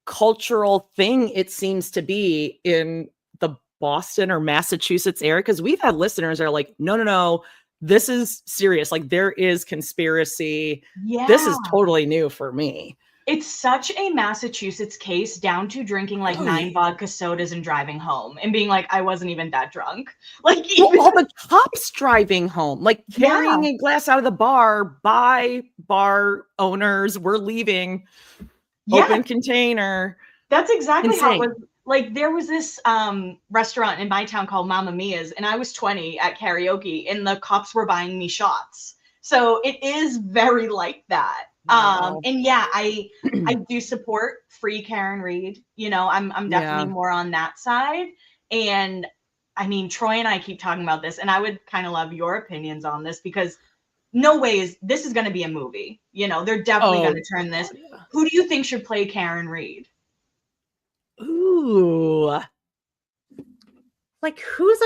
cultural thing it seems to be in the Boston or Massachusetts area, because we've had listeners that are like, no, this is serious. Like there is conspiracy. Yeah. This is totally new for me. It's such a Massachusetts case, down to drinking like 9 vodka sodas and driving home and being like, I wasn't even that drunk. Like even all the cops driving home, like carrying a glass out of the bar by bar owners. We're leaving. Open container. That's exactly Insane. how it was. Like there was this restaurant in my town called Mamma Mia's, and I was 20 at karaoke, and the cops were buying me shots. So it is very like that. Wow. And yeah, I do support free Karen Reed. You know, I'm definitely more on that side. And I mean, Troy and I keep talking about this, and I would kind of love your opinions on this, because no way this is going to be a movie. You know, they're definitely going to turn this. Yeah. Who do you think should play Karen Reed? Ooh. Like who's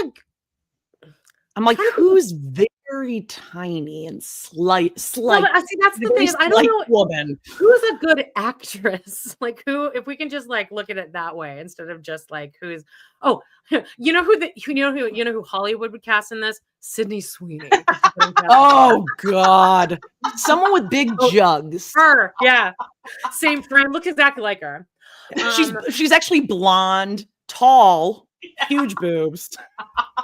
very tiny and slight. No, but see, that's the thing, is I don't know woman. Who's a good actress. Like who, if we can just like look at it that way instead of just like who's, you know who Hollywood would cast in this? Sydney Sweeney. Oh God. Someone with big jugs. Her, yeah. Same frame, looks exactly like her. She's actually blonde, tall, huge boobs.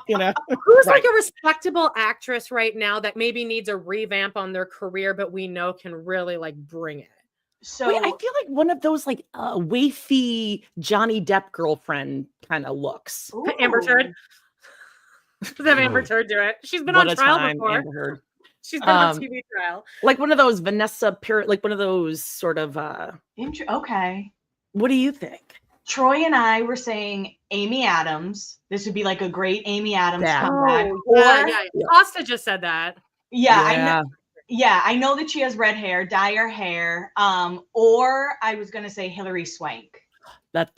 You know, who's like a respectable actress right now that maybe needs a revamp on their career, but we know can really like bring it. So I feel like one of those like wafy Johnny Depp girlfriend kind of looks. Ooh. Amber Heard. Let's have Amber Heard do it. She's been on trial before. She's been on TV trial. Like one of those Vanessa like one of those sort of okay. What do you think? Troy and I were saying Amy Adams. This would be like a great Amy Adams comeback. Yeah. Costa just said that. Yeah. I know that she has red hair, dye her hair. Or I was gonna say Hilary Swank. Where's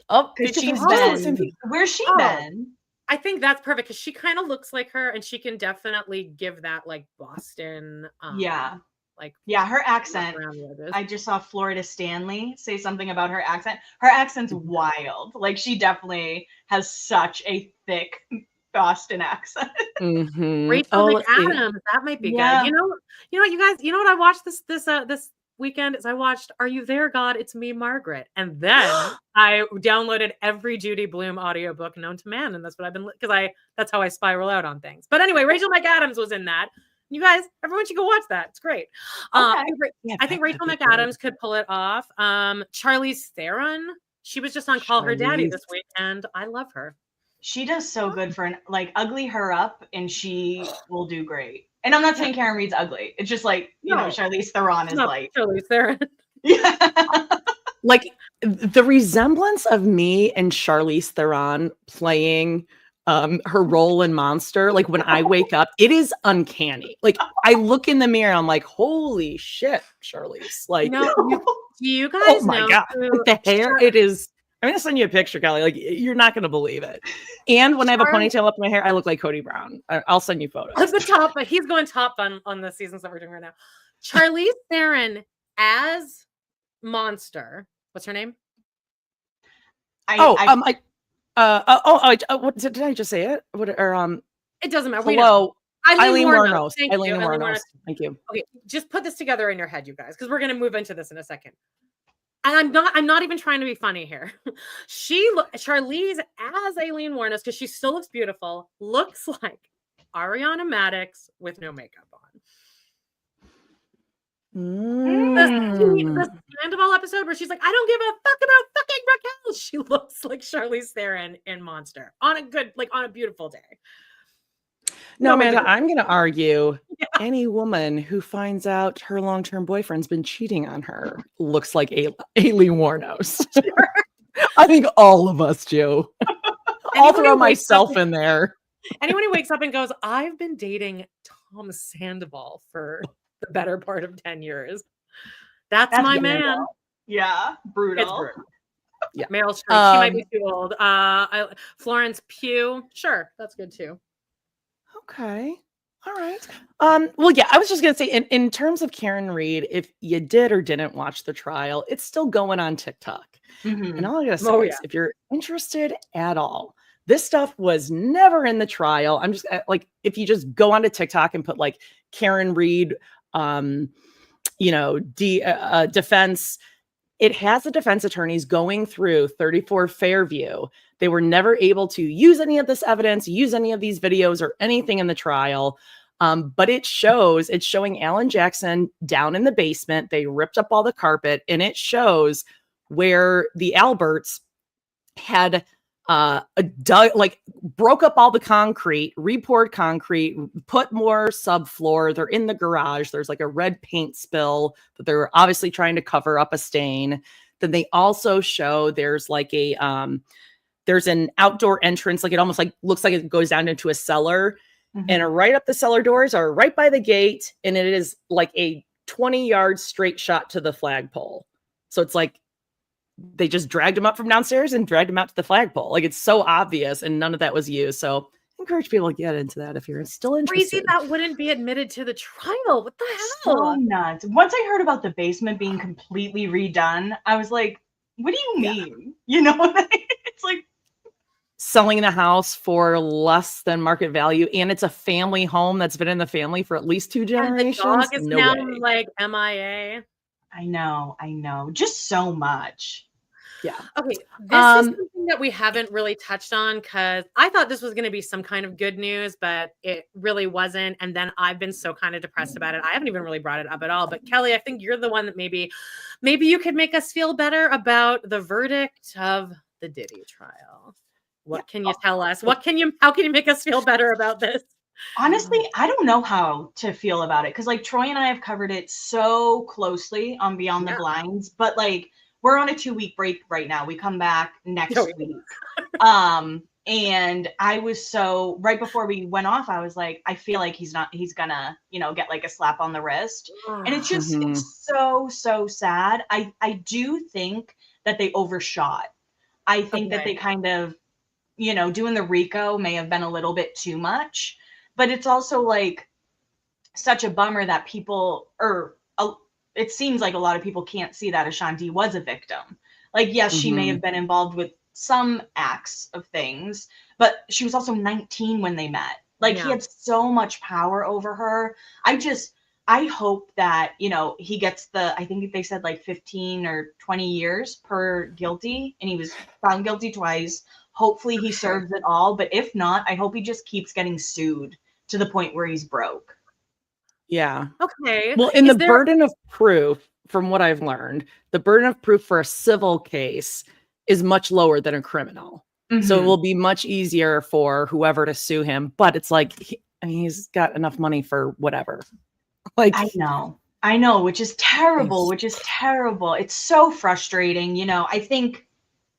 she been? I think that's perfect because she kind of looks like her, and she can definitely give that like Boston. Her accent. I just saw Florida Stanley say something about her accent. Her accent's wild. Like she definitely has such a thick Boston accent. Rachel McAdams, that might be good. You know what, you guys. You know what I watched this weekend is I watched Are You There, God? It's Me, Margaret. And then I downloaded every Judy Blume audiobook known to man. And that's what I've been, that's how I spiral out on things. But anyway, Rachel McAdams was in that. You guys, everyone should go watch that. It's great. I think Rachel McAdams could pull it off. Charlize Theron, she was just on Call Her Daddy this week, and I love her. She does so good for ugly her up, and she will do great. And I'm not saying Karen Reed's ugly. It's just like, you know, Charlize Theron is like Charlize Theron. Yeah. Like the resemblance of me and Charlize Theron playing her role in Monster, like when I wake up, it is uncanny. Like I look in the mirror, I'm like, holy shit, Charlize. Like, do you guys know? God. Like the hair, it is. I'm gonna send you a picture, Kelly. Like you're not gonna believe it. And when I have a ponytail up in my hair, I look like Kody Brown. I'll send you photos. That's the top, but he's going top on the seasons that we're doing right now. Charlize Theron as Monster. What's her name? What did I just say it? It doesn't matter. Hello, Eileen Wuornos. Eileen Wuornos. Thank you. Okay, just put this together in your head, you guys, because we're gonna move into this in a second. And I'm not even trying to be funny here. Charlize as Eileen Wuornos, because she still looks beautiful, looks like Ariana Madix with no makeup on. The Sandoval episode where she's like, I don't give a fuck about fucking Raquel. She looks like Charlize Theron in Monster on a beautiful day. No, Amanda, I'm going to argue any woman who finds out her long-term boyfriend's been cheating on her looks like Aileen Wuornos. Sure. I think all of us do. I'll throw myself in there. Anyone who wakes up and goes, I've been dating Tom Sandoval for the better part of 10 years. That's my man. Brutal. Yeah, brutal. It's brutal. Yeah. Meryl Streep, she might be too old. Florence Pugh, sure, that's good too. Okay. All right. Well, yeah, I was just gonna say in terms of Karen Reed, if you did or didn't watch the trial, it's still going on TikTok. And all I gotta say is if you're interested at all, this stuff was never in the trial. I'm just like, if you just go onto TikTok and put like Karen Reed, defense, it has the defense attorneys going through 34 Fairview. They were never able to use any of this evidence, use any of these videos or anything in the trial. But it's showing Alan Jackson down in the basement. They ripped up all the carpet, and it shows where the Alberts had broke up all the concrete, repoured concrete, put more subfloor. They're in the garage. There's like a red paint spill that they're obviously trying to cover up a stain. Then they also show there's like there's an outdoor entrance, like it almost like looks like it goes down into a cellar. And right up the cellar doors are right by the gate, and it is like a 20-yard straight shot to the flagpole. So it's like they just dragged him up from downstairs and dragged him out to the flagpole. Like, it's so obvious, and none of that was used. So I encourage people to get into that if you're still interested. Crazy that wouldn't be admitted to the trial. What the hell? So nuts. Once I heard about the basement being completely redone, I was like, what do you mean? You know, it's like selling the house for less than market value, and it's a family home that's been in the family for at least 2 generations. And the dog is now like MIA. I know. Just so much. Yeah. Okay. This is something that we haven't really touched on because I thought this was going to be some kind of good news, but it really wasn't. And then I've been so kind of depressed about it. I haven't even really brought it up at all. But Kelli, I think you're the one that maybe you could make us feel better about the verdict of the Diddy trial. What can you tell us? How can you make us feel better about this? Honestly, I don't know how to feel about it because like Troy and I have covered it so closely on Beyond the Blinds, but like we're on a 2-week break right now. We come back next week. And I was so right before we went off, I was like, I feel like he's gonna, get like a slap on the wrist. And it's just it's so sad. I do think that they overshot. I think that they kind of, doing the RICO may have been a little bit too much, but it's also like such a bummer that it seems like a lot of people can't see that Ashanti was a victim. Like, yes, she may have been involved with some acts of things, but she was also 19 when they met. Like, he had so much power over her. I hope that, he gets I think they said like 15 or 20 years per guilty, and he was found guilty twice. Hopefully he serves it all. But if not, I hope he just keeps getting sued to the point where he's broke. Yeah. Okay. Well, in burden of proof, from what I've learned, the burden of proof for a civil case is much lower than a criminal. So it will be much easier for whoever to sue him. But it's like, he's got enough money for whatever. Like, I know, which is terrible, It's so frustrating. I think,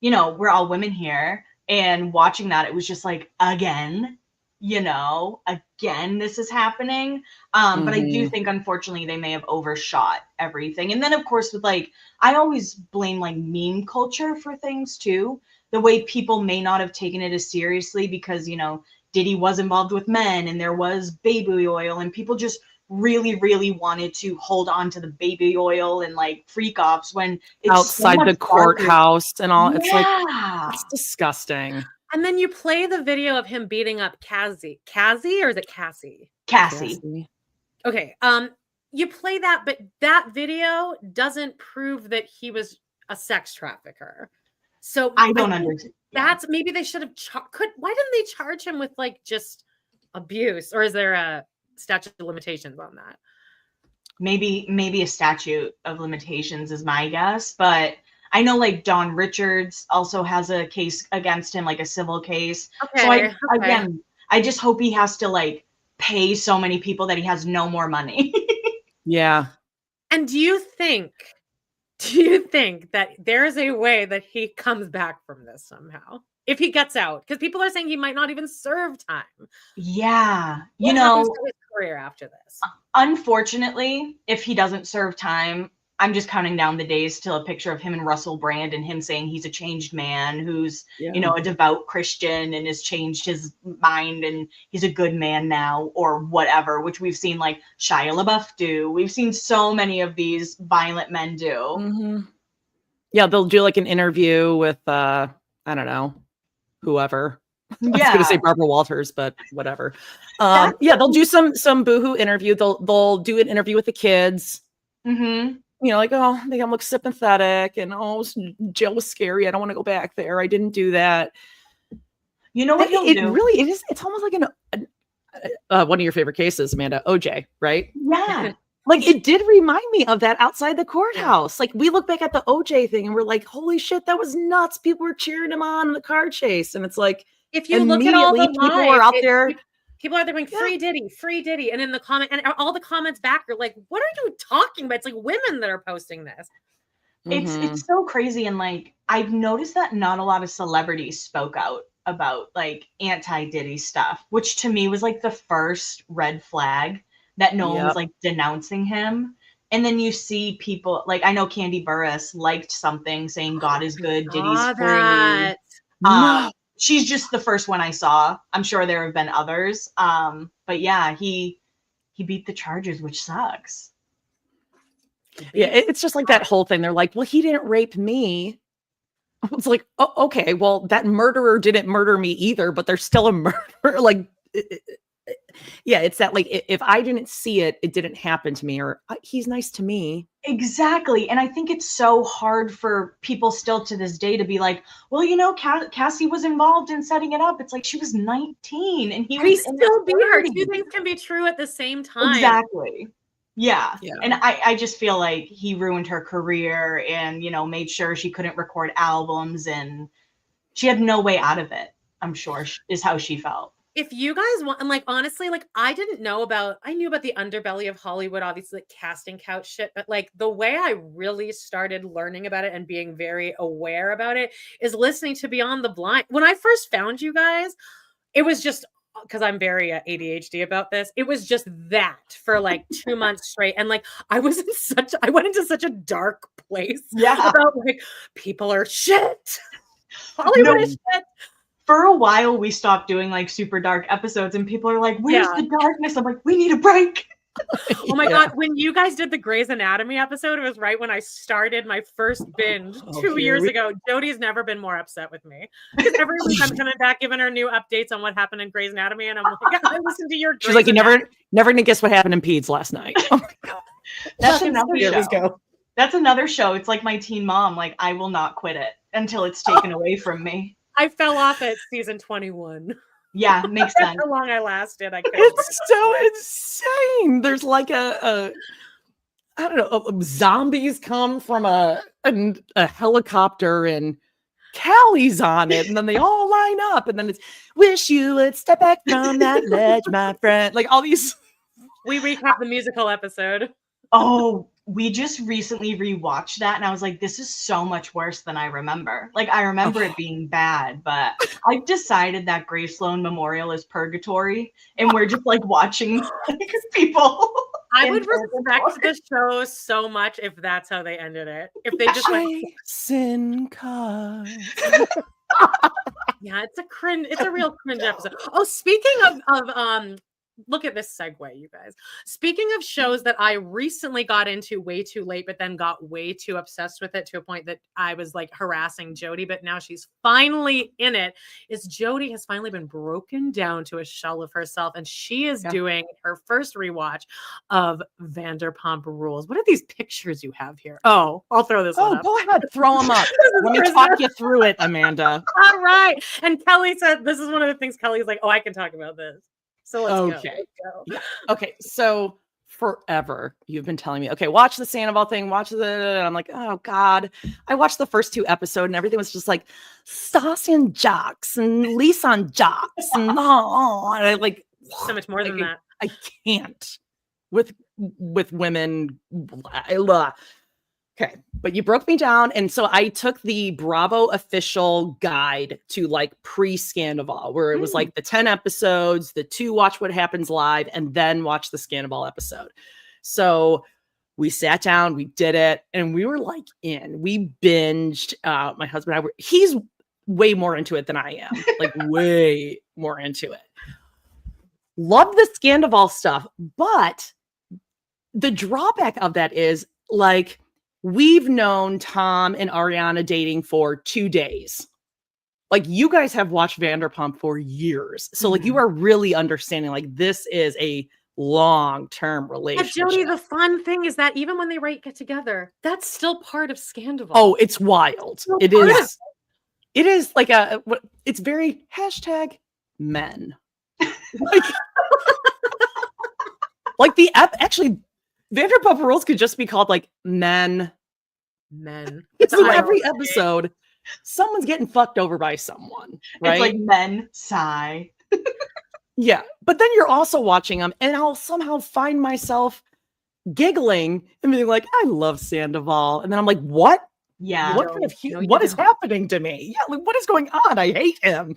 we're all women here, and watching that, it was just like, again, this is happening. But I do think, unfortunately, they may have overshot everything. And then, of course, with I always blame meme culture for things too. The way people may not have taken it as seriously because, Diddy was involved with men and there was baby oil, and people just really, really wanted to hold on to the baby oil and freak offs when it's outside so the courthouse and all. It's like, Yeah. it's disgusting. And then you play the video of him beating up Cassie, or is it Cassie? Cassie. Okay. You play that, but that video doesn't prove that he was a sex trafficker. So I don't understand. That's maybe they should have. Why didn't they charge him with just abuse, or is there a statute of limitations on that? Maybe a statute of limitations is my guess, but I know Don Richards also has a case against him, a civil case. Okay. So again, I just hope he has to pay so many people that he has no more money. Yeah. And do you think that there's a way that he comes back from this somehow? If he gets out, because people are saying he might not even serve time. Yeah. What happens to his career after this? Unfortunately, if he doesn't serve time, I'm just counting down the days till a picture of him and Russell Brand and him saying he's a changed man who's, a devout Christian and has changed his mind and he's a good man now or whatever, which we've seen like Shia LaBeouf do. We've seen so many of these violent men do. Mm-hmm. Yeah, they'll do like an interview with, I don't know, whoever. I was going to say Barbara Walters, but whatever. They'll do some boohoo interview. They'll do an interview with the kids. Mm-hmm. Like, oh, they don't look sympathetic, and jail was scary. I don't want to go back there. I didn't do that. You know what he'll do? Really, it is. It's almost like one of your favorite cases, Amanda, OJ, right? Yeah. Like it did remind me of that outside the courthouse. Like we look back at the OJ thing, and we're like, holy shit, that was nuts. People were cheering him on in the car chase, and it's like, if you look at all the people are out there. People are there going, free Diddy. And in the comment, and all the comments back are like, what are you talking about? It's like women that are posting this. It's so crazy. And like, I've noticed that not a lot of celebrities spoke out about like anti-Diddy stuff, which to me was like the first red flag that no one was like denouncing him. And then you see people like, I know Candy Burris liked something saying God is good, Diddy's free. No. She's just the first one I saw. I'm sure there have been others. But yeah, he beat the charges, which sucks. Yeah, it's just like that whole thing. They're like, well, he didn't rape me. It's like, oh, okay, well, that murderer didn't murder me either, but there's still a murderer. Like, it's that like, if I didn't see it, it didn't happen to me, or he's nice to me. Exactly. And I think it's so hard for people still to this day to be like, well, Cassie was involved in setting it up. It's like she was 19 and he still beat her. Two things can be true at the same time. Exactly. Yeah. And I just feel like he ruined her career and, made sure she couldn't record albums and she had no way out of it, I'm sure, is how she felt. If you guys want, and like, honestly, like I knew about the underbelly of Hollywood, obviously like casting couch shit, but like the way I really started learning about it and being very aware about it is listening to Beyond the Blind. When I first found you guys, it was just because I'm very ADHD about this. It was just that for like 2 months straight. And like, I went into such a dark place about like, people are shit. Hollywood is shit. For a while, we stopped doing like super dark episodes and people are like, where's the darkness? I'm like, we need a break. Oh my God. When you guys did the Grey's Anatomy episode, it was right when I started my first binge 2 years ago. Jodie's never been more upset with me. Because every week I'm coming back, giving her new updates on what happened in Grey's Anatomy. And I'm like, I listened to your She's like, you never gonna guess what happened in Peds last night. Oh my God. That's another show. That's another show. It's like my teen mom. Like, I will not quit it until it's taken away from me. I fell off at season 21. Yeah, makes sense. How long I lasted. It's so insane. There's like I don't know, zombies come from a helicopter and Callie's on it, and then they all line up, and then it's wish you would step back from that ledge, my friend. Like all these. We recap the musical episode. Oh, we just recently rewatched that and I was like, this is so much worse than I remember. Like, I remember it being bad, but I've decided that Grace Sloan Memorial is purgatory and we're just like watching like, people. I would respect the show so much if that's how they ended it. If they just like sin cars. Yeah, it's a real cringe episode. Oh, speaking of look at this segue, you guys. Speaking of shows that I recently got into way too late, but then got way too obsessed with it to a point that I was like harassing Jodie, but now she's finally in it. Jodie has finally been broken down to a shell of herself, and she is doing her first rewatch of Vanderpump Rules. What are these pictures you have here? Oh, I'll throw this one up. Go ahead, throw them up. Let me talk you through it, Amanda. All right. And Kelly said, this is one of the things Kelly's like, oh, I can talk about this. So let's go. Yeah. Okay. So forever you've been telling me, okay, watch the Sandoval thing, watch the, and I'm like, oh God. I watched the first 2 episodes and everything was just like Stassi and Jocks and Lisa and Jocks and and I like so much more than that. I can't with women. Okay, but you broke me down. And so I took the Bravo official guide to like pre-Scandival, where it was like the 10 episodes, the 2 watch what happens live, and then watch the Scandival episode. So We sat down, we did it, and we were like we binged. My husband and I he's way more into it than I am, like way more into it. Love the Scandival stuff, but the drawback of that is like we've known Tom and Ariana dating for 2 days. Like you guys have watched Vanderpump for years. So like you are really understanding like this is a long-term relationship. But Jody, the fun thing is that even when they get together, that's still part of Scandival. Oh, it's wild. It is. It is like it's very #men. Like the actually Vanderpump Rules could just be called like men. So every episode, someone's getting fucked over by someone, right? It's like men sigh. Yeah, but then you're also watching them, and I'll somehow find myself giggling and being like, "I love Sandoval," and then I'm like, "What? Yeah, what kind of what is happening to me? Yeah, like what is going on? I hate him."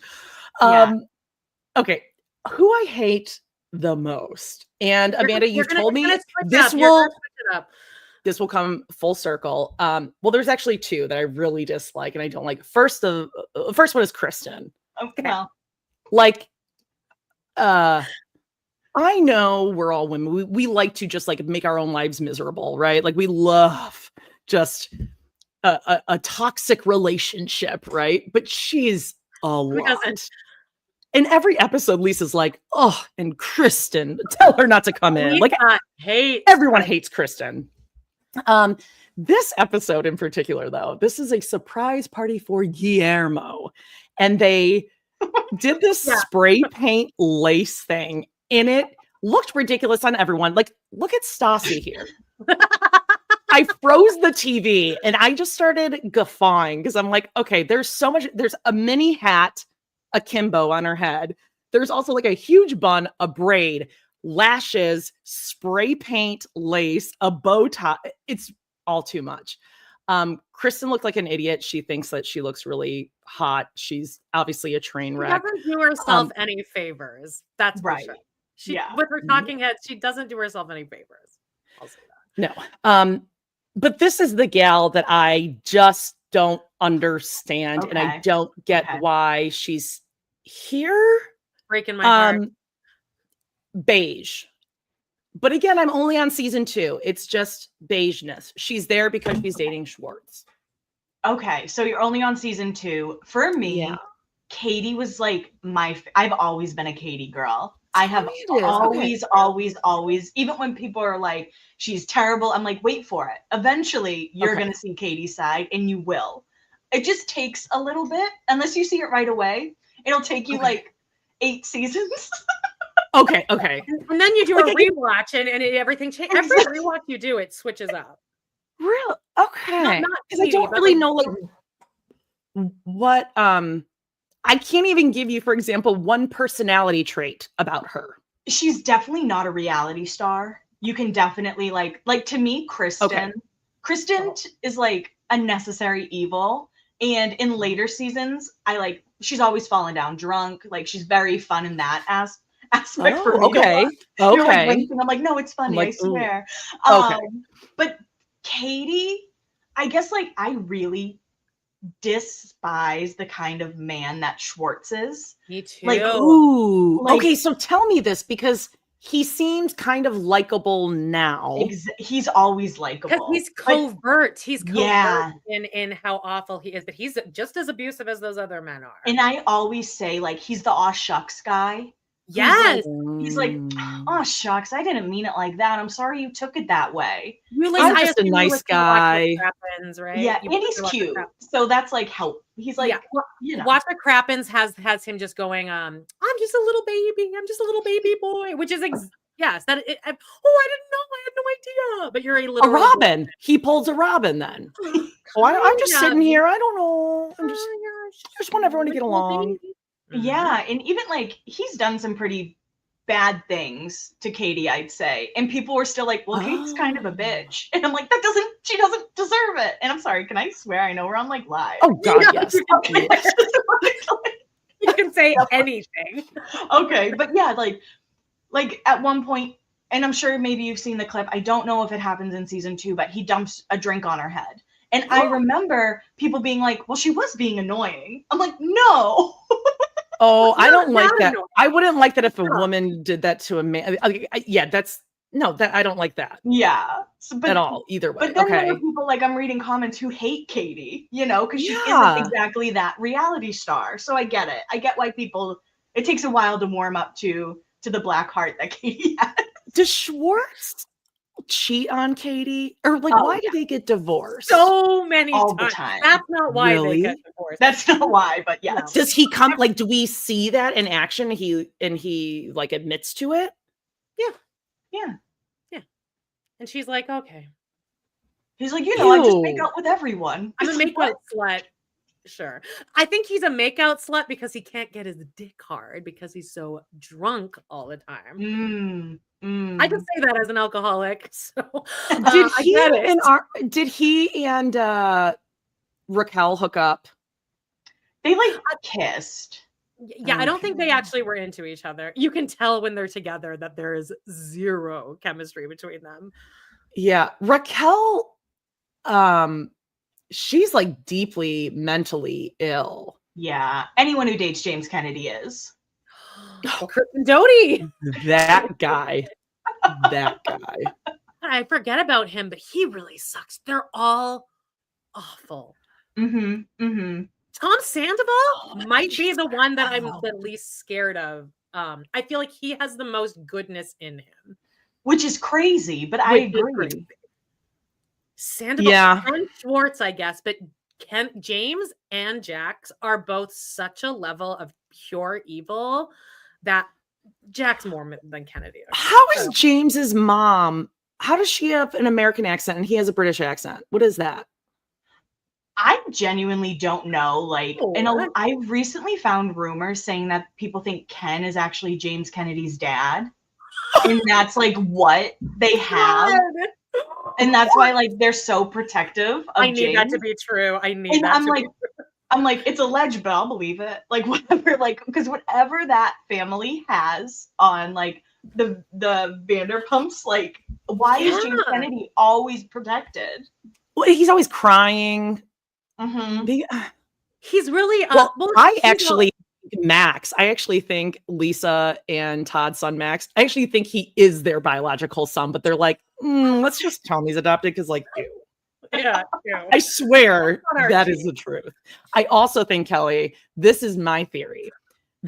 Okay, who I hate the most, and Amanda, you've told me this will come full circle. Well, there's actually two that I really dislike and I don't like. First one is Kristen. Okay. Well, like, I know we're all women. We like to just like make our own lives miserable, right? Like we love just a toxic relationship, right? But she's a lot. In every episode, Lisa's like, "Oh, and Kristen, tell her not to come in." Like, everyone hates Kristen. This episode in particular, though, this is a surprise party for Guillermo, and they did this spray paint lace thing, and it looked ridiculous on everyone. Like, look at Stassi here. I froze the TV, and I just started guffawing because I'm like, okay, there's so much. There's a mini hat, a Kimbo on her head. There's also like a huge bun, a braid, lashes, spray paint, lace, a bow tie. It's all too much. Kristen looked like an idiot. She thinks that she looks really hot. She's obviously a train wreck. She doesn't do herself any favors. That's right. For sure. With her talking heads, she doesn't do herself any favors. I'll say that. No. But this is the gal that I just don't understand, and I don't get why she's here. Breaking my heart. Beige. But again, I'm only on season 2. It's just beigeness. She's there because she's dating Schwartz. Okay, so you're only on season 2. For me, Kody was like I've always been a Kody girl. I have always, even when people are like, she's terrible, I'm like, wait for it. Eventually, you're going to see Kady's side, and you will. It just takes a little bit. Unless you see it right away, it'll take you like 8 seasons. Okay. And then you do a rewatch, and everything changes. Every rewatch you do, it switches up. Really? Okay. Because I don't really know like what I can't even give you, for example, one personality trait about her. She's definitely not a reality star. You can definitely like to me, Kristen. Okay. Kristen is like a necessary evil. And in later seasons, she's always fallen down drunk. Like she's very fun in that aspect for me. Okay. And I'm like, no, it's funny, I swear. But Kody, I guess like I really despise the kind of man that Schwartz is. Me too. Okay, so tell me this, because he seems kind of likable now. He's always likable. Because he's covert. He's covert in how awful he is, but he's just as abusive as those other men are. And I always say, like, he's the aw shucks guy. Yes. He's like, oh shucks, I didn't mean it like that. I'm sorry you took it that way. I'm just a nice guy. Crappens, right? Yeah, and he's cute. So that's like help. He's like, Watch What Crappens has him just going, I'm just a little baby. I'm just a little baby boy, which is I didn't know. I had no idea. But you're a Robin. He pulls a Robin then. I'm just sitting here. I don't know. I just want everyone to get along. Yeah, and even like he's done some pretty bad things to Kody, I'd say. And people were still like, well, Kate's kind of a bitch. And I'm like, she doesn't deserve it. And I'm sorry, can I swear? I know we're on like live. Oh God, yes. You can say anything. Okay, but yeah, like at one point, and I'm sure maybe you've seen the clip. I don't know if it happens in season 2, but he dumps a drink on her head. And I remember people being like, well, she was being annoying. I'm like, no. Oh, I don't like that. Annoying. I wouldn't like that if a woman did that to a man. Yeah, I don't like that. Yeah. At all, either way. But then Okay. there are people, like, I'm reading comments who hate Kody, because she Yeah. isn't exactly that reality star. So I get it. I get why it takes a while to warm up to the black heart that Kody has. Does Schwartz cheat on Kody? Or why did they get divorced? So many All the times. time. That's not why Really? they get divorced. That's not why, but yes. Does he come, do we see that in action? He admits to it? Yeah. And she's like, okay. He's like, I just make out with everyone. I'm a makeout slut. Sure. I think he's a makeout slut because he can't get his dick hard because he's so drunk all the time. I can say that as an alcoholic. So did he and Raquel hook up? They kissed. Yeah, I don't think they actually were into each other. You can tell when they're together that there is zero chemistry between them. Yeah, Raquel, she's deeply mentally ill. Yeah, anyone who dates James Kennedy is. Dodie. That guy. I forget about him, but he really sucks. They're all awful. Tom Sandoval might be the one that I'm the least scared of. I feel like he has the most goodness in him. Which is crazy, but I agree. Sandoval and Schwartz, I guess, but James and Jax are both such a level of pure evil that Jax more than Kennedy. How is James's mom? How does she have an American accent and he has a British accent? What is that? I genuinely don't know. I've recently found rumors saying that people think Ken is actually James Kennedy's dad. And that's what they have. And that's why they're so protective of I need James. that to be true. I'm like, it's alleged, but I'll believe it. Whatever, because whatever that family has on the Vanderpumps, why is James Kennedy always protected? Well, he's always crying. He's really Max. I actually think Lisa and Todd's son Max. I actually think he is their biological son, but they're like, let's just tell him he's adopted because, ew. Yeah, I swear that is the truth. I also think, Kelly, this is my theory,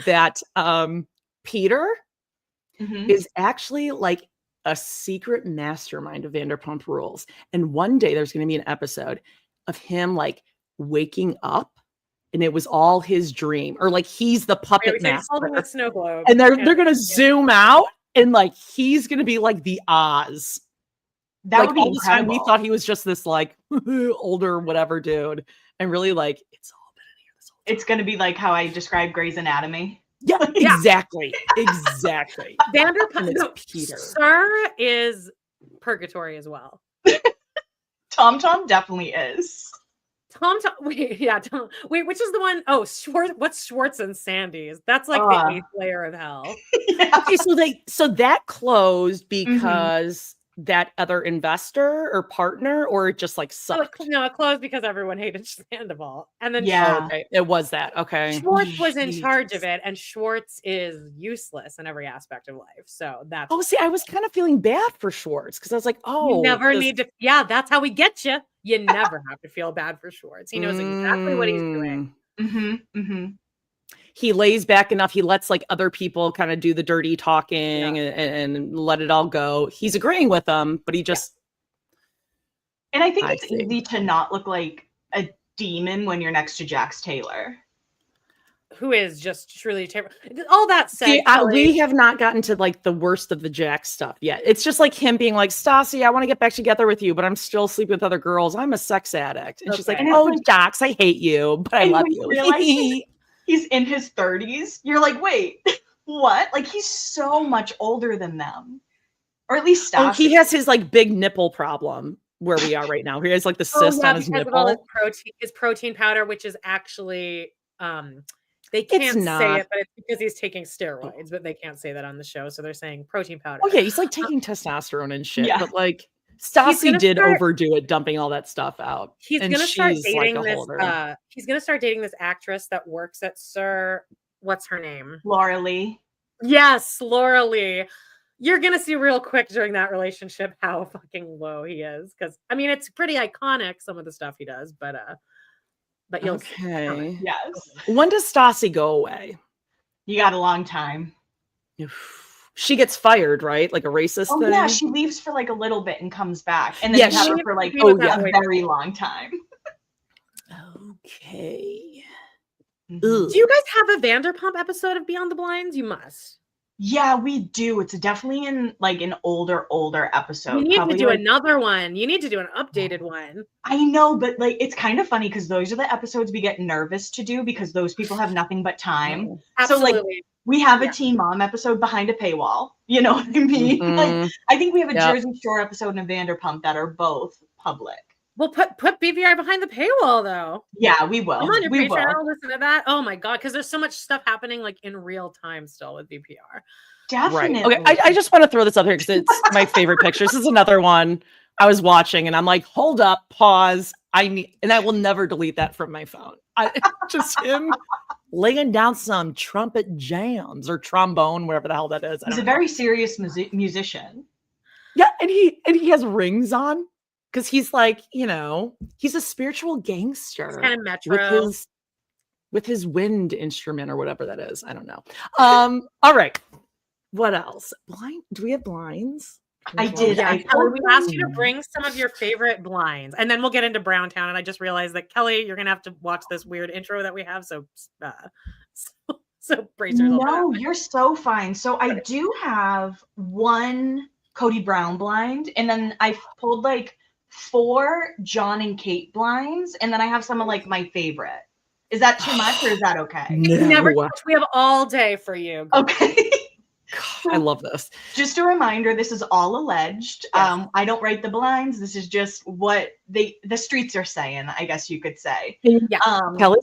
that Peter is actually a secret mastermind of Vanderpump Rules, and one day there's going to be an episode of him waking up and it was all his dream, or he's the puppet master. With snow globe. And they're going to zoom out and he's going to be the Oz. That would be all the time incredible. we thought he was just this older whatever dude, and really it's all been in here this whole time. It's going to be how I described Grey's Anatomy. Yeah, exactly. Vanderpump Peter. Sir is purgatory as well. Tom definitely is. Wait, which is the one? Oh, Schwartz. What's Schwartz and Sandy's? That's the 8th layer of hell. Yeah. Okay, so that closed because that other investor or partner, or it just sucked? It closed because everyone hated Sandoval, and then it was that. Okay, Schwartz was in charge of it, and Schwartz is useless in every aspect of life. So that's I was kind of feeling bad for Schwartz because I was like, you never need to. Yeah, that's how we get you. You never have to feel bad for Schwartz. He knows exactly what he's doing. He lays back enough. He lets other people kind of do the dirty talking and let it all go. He's agreeing with them, but he just. And I think it's easy to not look like a demon when you're next to Jax Taylor, who is just truly terrible. All that said, we have not gotten to the worst of the Jax stuff yet. It's just him being like, Stassi, I want to get back together with you, but I'm still sleeping with other girls. I'm a sex addict. And she's like, oh, Jax, I hate you, but I love you. He's in his 30s. You're like, wait, what? He's so much older than them. Or at least Stassi. Oh, he has his big nipple problem where we are right now. He has the cyst on his nipple. His protein powder, which is actually They can't say not. it, but it's because he's taking steroids, but they can't say that on the show. So they're saying protein powder. Oh yeah, he's like taking testosterone and shit. Yeah. But like He's Stassi gonna did start- overdo it, dumping all that stuff out. He's and gonna start she's dating like a this. holder. He's gonna start dating this actress that works at Sir. What's her name? Laura Lee. Yes, Laura Lee. You're gonna see real quick during that relationship how fucking low he is. Because I mean, it's pretty iconic some of the stuff he does, but you'll see. Okay. Yes. When does Stassi go away? You got a long time. She gets fired, right? Like a racist Oh thing? yeah, she leaves for like a little bit and comes back. And then Yeah, you have she- her for like Oh, a yeah. very long time. Okay. Mhm. Ugh. Do you guys have a Vanderpump episode of Beyond the Blinds? You must. Yeah, we do. It's definitely in like an older episode. You need to Probably, do like- another one. You need to do an updated one. I know, but like it's kind of funny because those are the episodes we get nervous to do because those people have nothing but time. So, like, Absolutely. We have a Yeah. Teen Mom episode behind a paywall. You know what I mean? Like, Mhm. I think we have a Yep. Jersey Shore episode and a Vanderpump that are both public. Well, put BVR behind the paywall though. Yeah, we will. Come on your We will. Patreon, listen to that. Oh my god, because there's so much stuff happening like in real time still with VPR. Definitely. Right. Okay. I just want to throw this up here because it's my favorite picture. This is another one I was watching and I'm like, hold up, pause. And I will never delete that from my phone. Just him laying down some trumpet jams or trombone, whatever the hell that is. I He's a don't know. very serious musician. Yeah, and he has rings on because he's like, he's a spiritual gangster. It's kind of metro. with his wind instrument or whatever that is. I don't know. All right. What else? Do we have blinds? I did. Yeah, I Kelly, we asked you to Mm. bring some of your favorite blinds, and then we'll get into Browntown. And I just realized that Kelly, you're gonna have to watch this weird intro that we have. So brace yourself. for No, that. you're so fine. So I do have one Kody Brown blind, and then I pulled like 4 Jon and Kate blinds, and then I have some of like my favorite. Is that too much or is that okay? Never. No. We have all day for you. Okay. I love this. Just a reminder, this is all alleged. Yes. I don't write the blinds. This is just what the streets are saying, I guess you could say. Yeah. Kelly,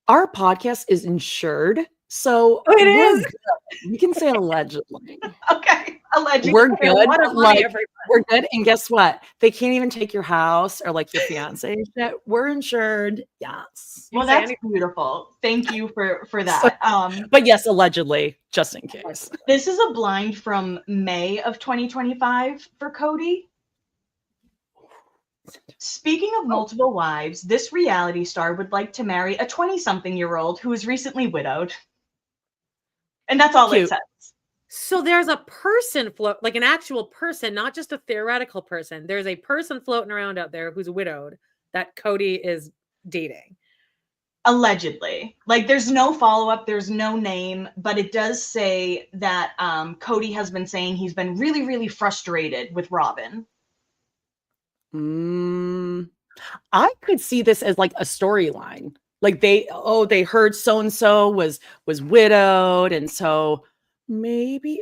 our podcast is insured. So Oh, it we're is? good. We can say allegedly. Okay. Allegedly. We're good. What a money, Like, everybody. we're good. And guess what? They can't even take your house or like your fiance and shit. We're insured. Yes. Well, You say that's anything. beautiful. Thank you for that. But yes, allegedly, just in case. This is a blind from May of 2025 for Kody. Speaking of multiple wives, this reality star would like to marry a 20-something-year-old who is recently widowed. And that's all Cute. it says. So there's a person like an actual person, not just a theoretical person. There's a person floating around out there who's widowed that Kody is dating. Allegedly. Like, there's no follow-up, there's no name, but it does say that Kody has been saying he's been really, really frustrated with Robin. I could see this as like a storyline. Like they heard so and so was widowed, and so maybe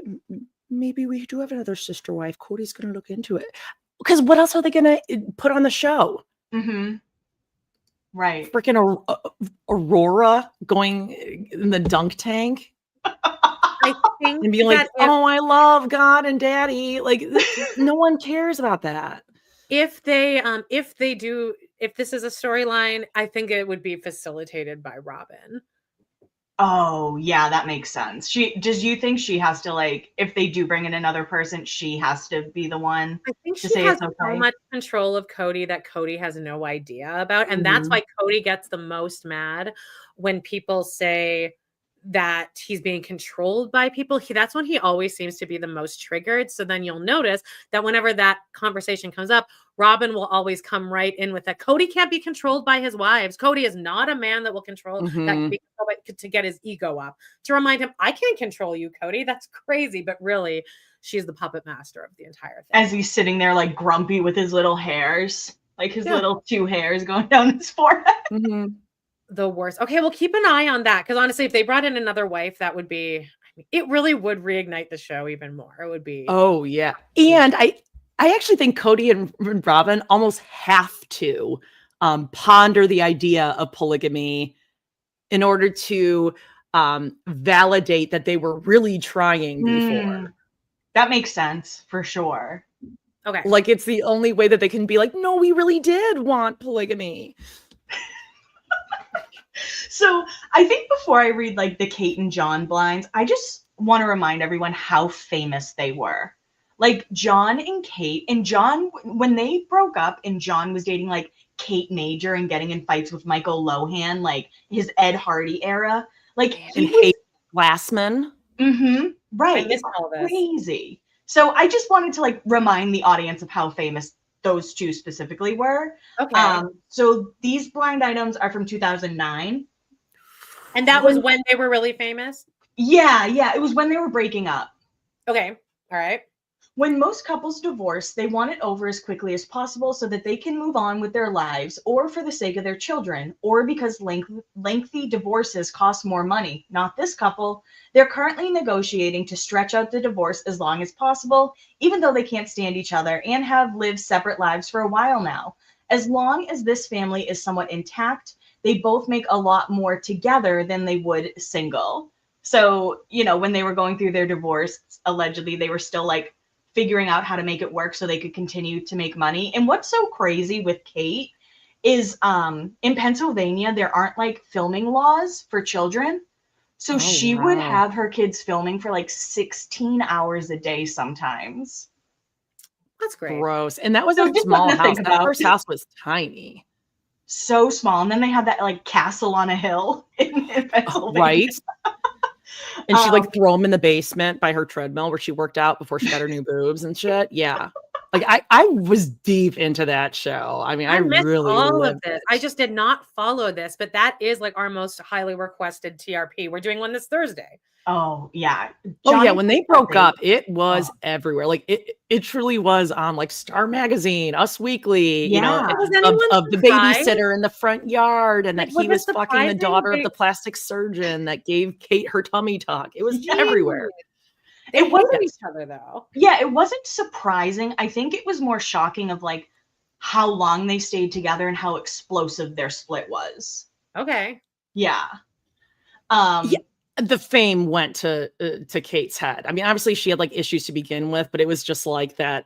we do have another sister wife. Cody's gonna look into it because what else are they gonna put on the show? Mm-hmm. Right. Freaking Aurora going in the dunk tank I think and being like, that "Oh, I love God and Daddy." Like no one cares about that. if this is a storyline, I think it would be facilitated by Robin. Oh, yeah, that makes sense. Does you think she has to, like, if they do bring in another person, she has to be the one? I think To she say has it's okay. so much control of Kody that Kody has no idea about. And that's Mhm. why Kody gets the most mad when people say that he's being controlled by people. That's when he always seems to be the most triggered. So then you'll notice that whenever that conversation comes up, Robin will always come right in with that. Kody can't be controlled by his wives. Kody is not a man that will control that can be controlled to get his ego up. To remind him, I can't control you, Kody. That's crazy. But really, she's the puppet master of the entire thing. As he's sitting there, like, grumpy with his little hairs, like his Yeah. little 2 hairs going down his forehead. Mhm. The worst. Okay, well, keep an eye on that because honestly, if they brought in another wife, that would be. It really would reignite the show even more. It would be. Oh yeah, and I actually think Kody and Robin almost have to ponder the idea of polygamy in order to validate that they were really trying before. That makes sense for sure. Okay. Like, it's the only way that they can be like, no, we really did want polygamy. So I think before I read like the Kate and Jon blinds, I just want to remind everyone how famous they were. Like Jon and Kate, and Jon, when they broke up and Jon was dating like Kate Major and getting in fights with Michael Lohan, like his Ed Hardy era, like And Kate Glassman. Right. I missed all this. Crazy. So I just wanted to like remind the audience of how famous those two specifically were. Okay. So these blind items are from 2009. And that was when they were really famous? Yeah. It was when they were breaking up. Okay. All right. When most couples divorce, they want it over as quickly as possible so that they can move on with their lives, or for the sake of their children, or because lengthy divorces cost more money. Not this couple. They're currently negotiating to stretch out the divorce as long as possible, even though they can't stand each other and have lived separate lives for a while now. As long as this family is somewhat intact, they both make a lot more together than they would single. So, you know, when they were going through their divorce, allegedly, they were still like figuring out how to make it work so they could continue to make money. And what's so crazy with Kate is in Pennsylvania, there aren't like filming laws for children. So she would have her kids filming for like 16 hours a day sometimes. That's great. Gross. And that was a small house. That first house was tiny. So small. And then they had that like castle on a hill in Pennsylvania. Right. And she'd like throw them in the basement by her treadmill where she worked out before she got her new boobs and shit. Yeah. Like I was deep into that show. I mean, I really all of lived this. it. I just did not follow this, but that is like our most highly requested TRP. We're doing one this Thursday. Oh yeah. When they broke up, it was everywhere. Like it truly was on like Star Magazine, Us Weekly, you know, of the babysitter in the front yard, and that he was fucking the daughter of the plastic surgeon that gave Kate her tummy tuck. It was everywhere. It wasn't each other though. Yeah, it wasn't surprising. I think it was more shocking of like how long they stayed together and how explosive their split was. Okay. Yeah. The fame went to Kate's head. I mean, obviously she had like issues to begin with, but it was just like that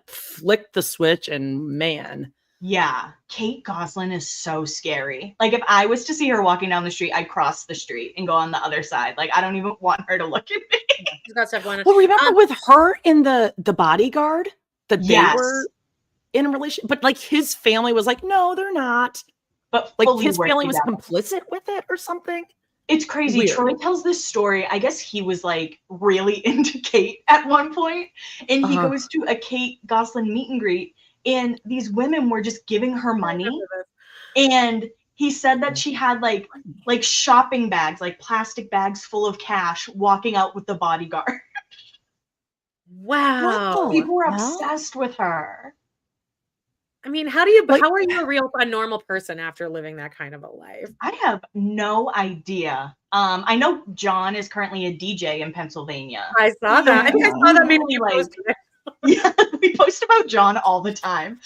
flicked the switch, and man. Yeah. Kate Gosselin is so scary. Like if I was to see her walking down the street, I'd cross the street and go on the other side. Like I don't even want her to look at me. She's got stuff going on. Well, remember with her in the Bodyguard that they were in a relationship, but like his family was like, no, they're not. But like his family was complicit with it or something. It's crazy. Weird. Troy tells this story. I guess he was like really into Kate at one point, and he goes to a Kate Gosselin meet and greet, and these women were just giving her money. And he said that she had like shopping bags, like plastic bags full of cash, walking out with the bodyguard. Wow. People were obsessed with her. I mean, how are you a normal person after living that kind of a life? I have no idea. I know Jon is currently a DJ in Pennsylvania. I saw that. I think I saw that maybe you posted it. Yeah, we post about Jon all the time.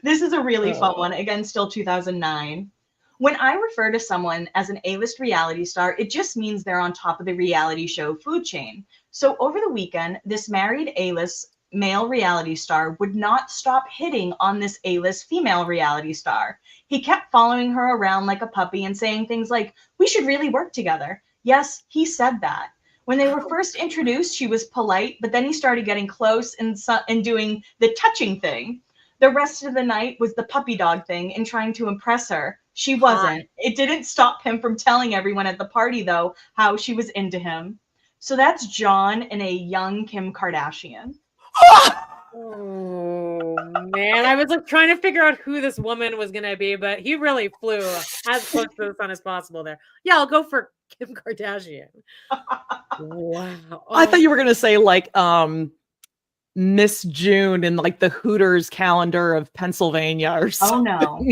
This is a really fun one. Again, still 2009. When I refer to someone as an A-list reality star, it just means they're on top of the reality show food chain. So over the weekend, this married A-list male reality star would not stop hitting on this A-list female reality star. He kept following her around like a puppy and saying things like, "We should really work together." Yes, he said that. When they were first introduced, she was polite, but then he started getting close and doing the touching thing. The rest of the night was the puppy dog thing and trying to impress her. She wasn't. It didn't stop him from telling everyone at the party, though, how she was into him. So that's Jon and a young Kim Kardashian. Oh man, I was like trying to figure out who this woman was gonna be, but he really flew as close to the sun as possible there. Yeah, I'll go for Kim Kardashian. Wow. I thought you were gonna say like Miss June in like the Hooters calendar of Pennsylvania or something. Oh no.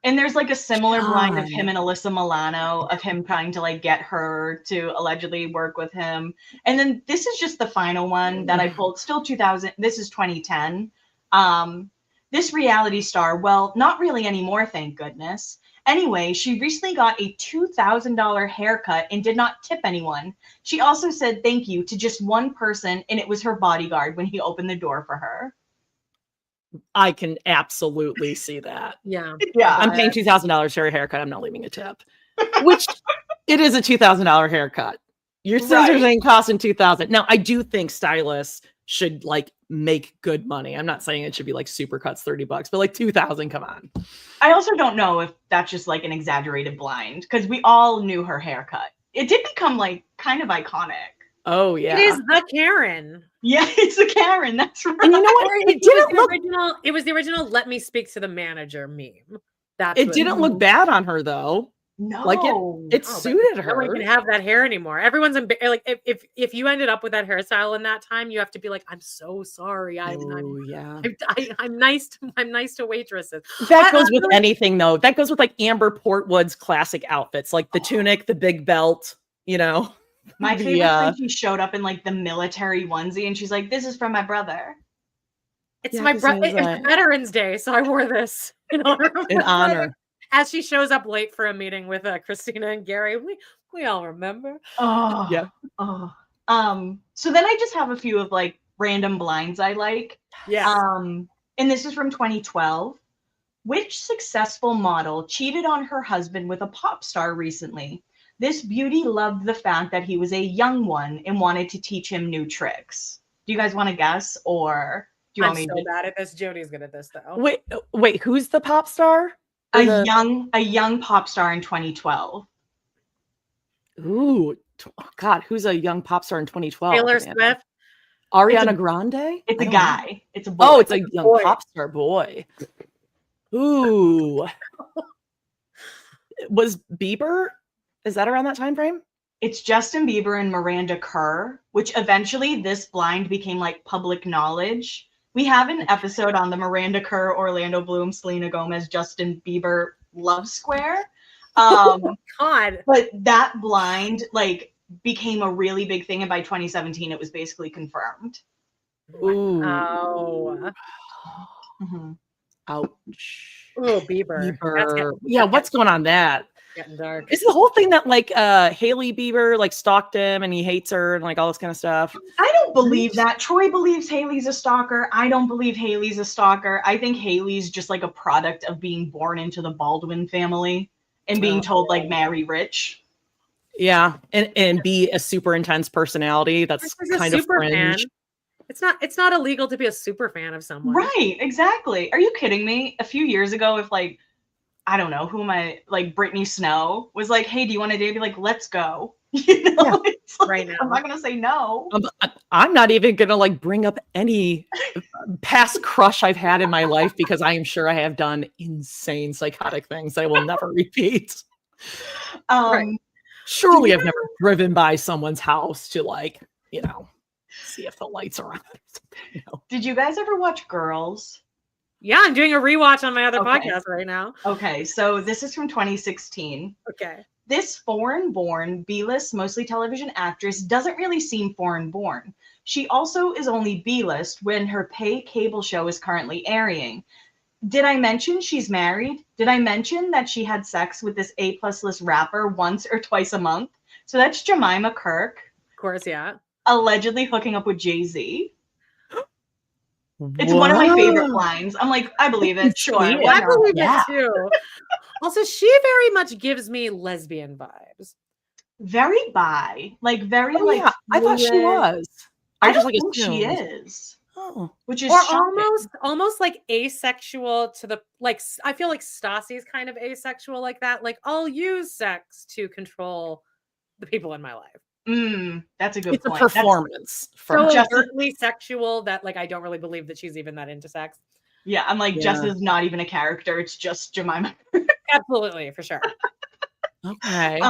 And there's like a similar blind of him and Alyssa Milano, of him trying to like get her to allegedly work with him. And then this is just the final one that I pulled. Still 2000. This is 2010. This reality star, well, not really anymore, thank goodness. Anyway, she recently got a $2,000 haircut and did not tip anyone. She also said thank you to just one person, and it was her bodyguard when he opened the door for her. I can absolutely see that. Yeah. Yeah. I'm paying $2,000 for a haircut. I'm not leaving a tip. Which it is a $2,000 haircut. Your scissors ain't costing $2,000. Now, I do think stylists should like make good money. I'm not saying it should be like super cuts $30, but like $2,000, come on. I also don't know if that's just like an exaggerated blind because we all knew her haircut. It did become like kind of iconic. Oh yeah. It is the Karen. Yeah, it's a Karen. That's right. And you know what? It was the original "Let me speak to the manager" meme. It didn't look bad on her though. No, like it suited her. No one can have that hair anymore. Everyone's like, if you ended up with that hairstyle in that time, you have to be like, I'm so sorry. I'm nice to waitresses. That goes with anything though. That goes with like Amber Portwood's classic outfits, like the tunic, the big belt. You know. My favorite when she showed up in like the military onesie and she's like, this is from my brother. It's it's Veterans Day, so I wore this in honor. As she shows up late for a meeting with Christina and Gary. We all remember. Oh yeah. Oh. So then I just have a few of like random blinds I like. Yeah. And this is from 2012. Which successful model cheated on her husband with a pop star recently? This beauty loved the fact that he was a young one and wanted to teach him new tricks. Do you guys want to guess, or do you want me to? I'm so bad at this. Jody's good at this, though. Wait, who's the pop star? A young pop star in 2012. Ooh, God, who's a young pop star in 2012? Taylor Swift. Ariana Grande? It's a guy. Know. It's a boy. Oh, it's a young pop star boy. Ooh. Was Bieber? Is that around that time frame? It's Justin Bieber and Miranda Kerr, which eventually this blind became like public knowledge. We have an episode on the Miranda Kerr, Orlando Bloom, Selena Gomez, Justin Bieber love square. Oh God. But that blind like became a really big thing, and by 2017 it was basically confirmed. Ooh. Oh. Mm-hmm. Ouch. Oh, Bieber. Yeah, what's going on that? Getting dark. Is the whole thing that like Hailey Bieber like stalked him and he hates her and like all this kind of stuff? I don't believe that. Troy believes Hailey's a stalker. I don't believe Hailey's a stalker. I think Hailey's just like a product of being born into the Baldwin family and being told like marry rich. Yeah, and be a super intense personality. That's kind of cringe. Fan. It's not illegal to be a super fan of someone. Right, exactly. Are you kidding me? A few years ago, if like I don't know, who am I, like Brittany Snow was like, hey, do you want a date? I'd be like, let's go. You know, yeah. It's like, right now. I'm not going to say no. I'm not even going to like bring up any past crush I've had in my life because I am sure I have done insane psychotic things that I will never repeat. Right. Surely I've never driven by someone's house to like, see if the lights are on. Did you guys ever watch Girls? Yeah, I'm doing a rewatch on my other podcast right now. Okay, so this is from 2016. Okay. This foreign-born, B-list, mostly television actress doesn't really seem foreign-born. She also is only B-list when her pay cable show is currently airing. Did I mention she's married? Did I mention that she had sex with this A-plus list rapper once or twice a month? So that's Jemima Kirk. Of course, yeah. Allegedly hooking up with Jay-Z. It's one of my favorite lines. I'm like, I believe it. Sure. I believe it too. Also, she very much gives me lesbian vibes. Very bi. Like very yeah. I thought she was. I just like think she is. Oh. Which is almost like asexual to the like I feel like Stassi's kind of asexual like that. Like I'll use sex to control the people in my life. That's a good point. It's a performance. So overtly sexual that like I don't really believe that she's even that into sex. Yeah, I'm like Jess is not even a character. It's just Jemima. Absolutely, for sure. Okay.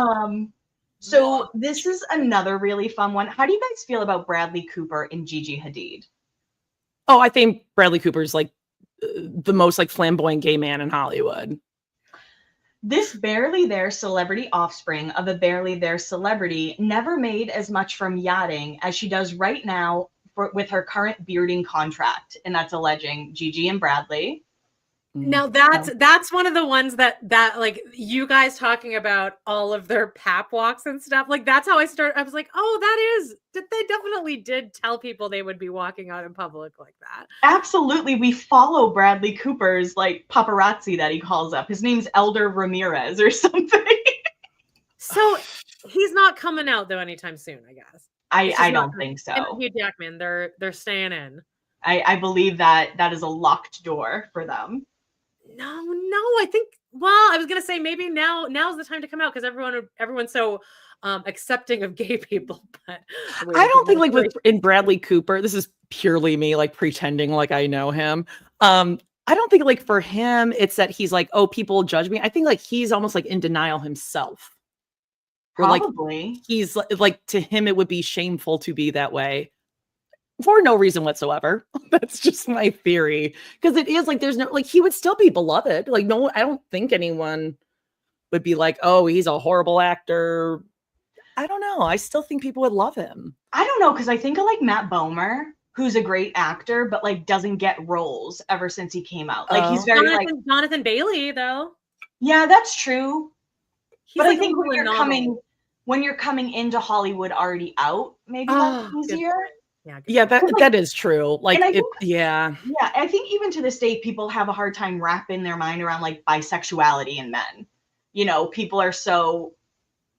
So this is another really fun one. How do you guys feel about Bradley Cooper and Gigi Hadid? Oh, I think Bradley Cooper's like the most like flamboyant gay man in Hollywood. This barely there celebrity offspring of a barely there celebrity never made as much from yachting as she does right now with her current bearding contract. And that's alleging Gigi and Bradley. Now that's one of the ones that like you guys talking about all of their pap walks and stuff. Like that's how I started. I was like, oh, they definitely did tell people they would be walking out in public like that. Absolutely. We follow Bradley Cooper's like paparazzi that he calls up. His name's Elder Ramirez or something. So he's not coming out though anytime soon, I guess. I don't think so. And Hugh Jackman, they're staying in. I believe that is a locked door for them. No, I think. Well, I was gonna say maybe now's the time to come out because everyone's so accepting of gay people. But I don't think like in Bradley Cooper, this is purely me like pretending like I know him. I don't think like for him it's that he's like, oh, people judge me. I think like he's almost like in denial himself. Probably. Like, he's like to him it would be shameful to be that way. For no reason whatsoever. That's just my theory. Because it is like there's no like he would still be beloved. Like no, I don't think anyone would be like, oh, he's a horrible actor. I don't know. I still think people would love him. I don't know, because I think of like Matt Bomer, who's a great actor, but like doesn't get roles ever since he came out. Like he's very like Jonathan Bailey, though. Yeah, that's true. But like I think when you're coming into Hollywood already out, maybe that's easier. Yeah, that is true. Like, I think even to this day, people have a hard time wrapping their mind around like bisexuality in men. You know, people are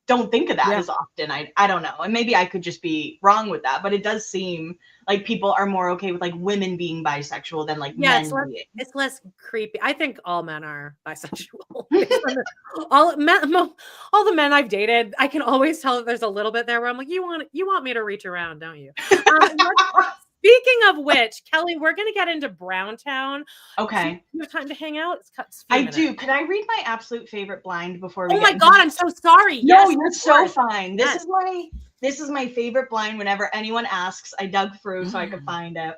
don't think of that as often. I don't know. And maybe I could just be wrong with that, but it does seem like people are more okay with like women being bisexual than like men being. It's less creepy. I think all men are bisexual. all the men I've dated, I can always tell that there's a little bit there where I'm like, you want me to reach around, don't you? Speaking of which, Kelly, we're going to get into Browntown. Okay. You have time to hang out? I do. Could I read my absolute favorite blind before we Oh my God, I'm so sorry. No, you're so fine. This is my favorite blind. Whenever anyone asks, I dug through so I could find it.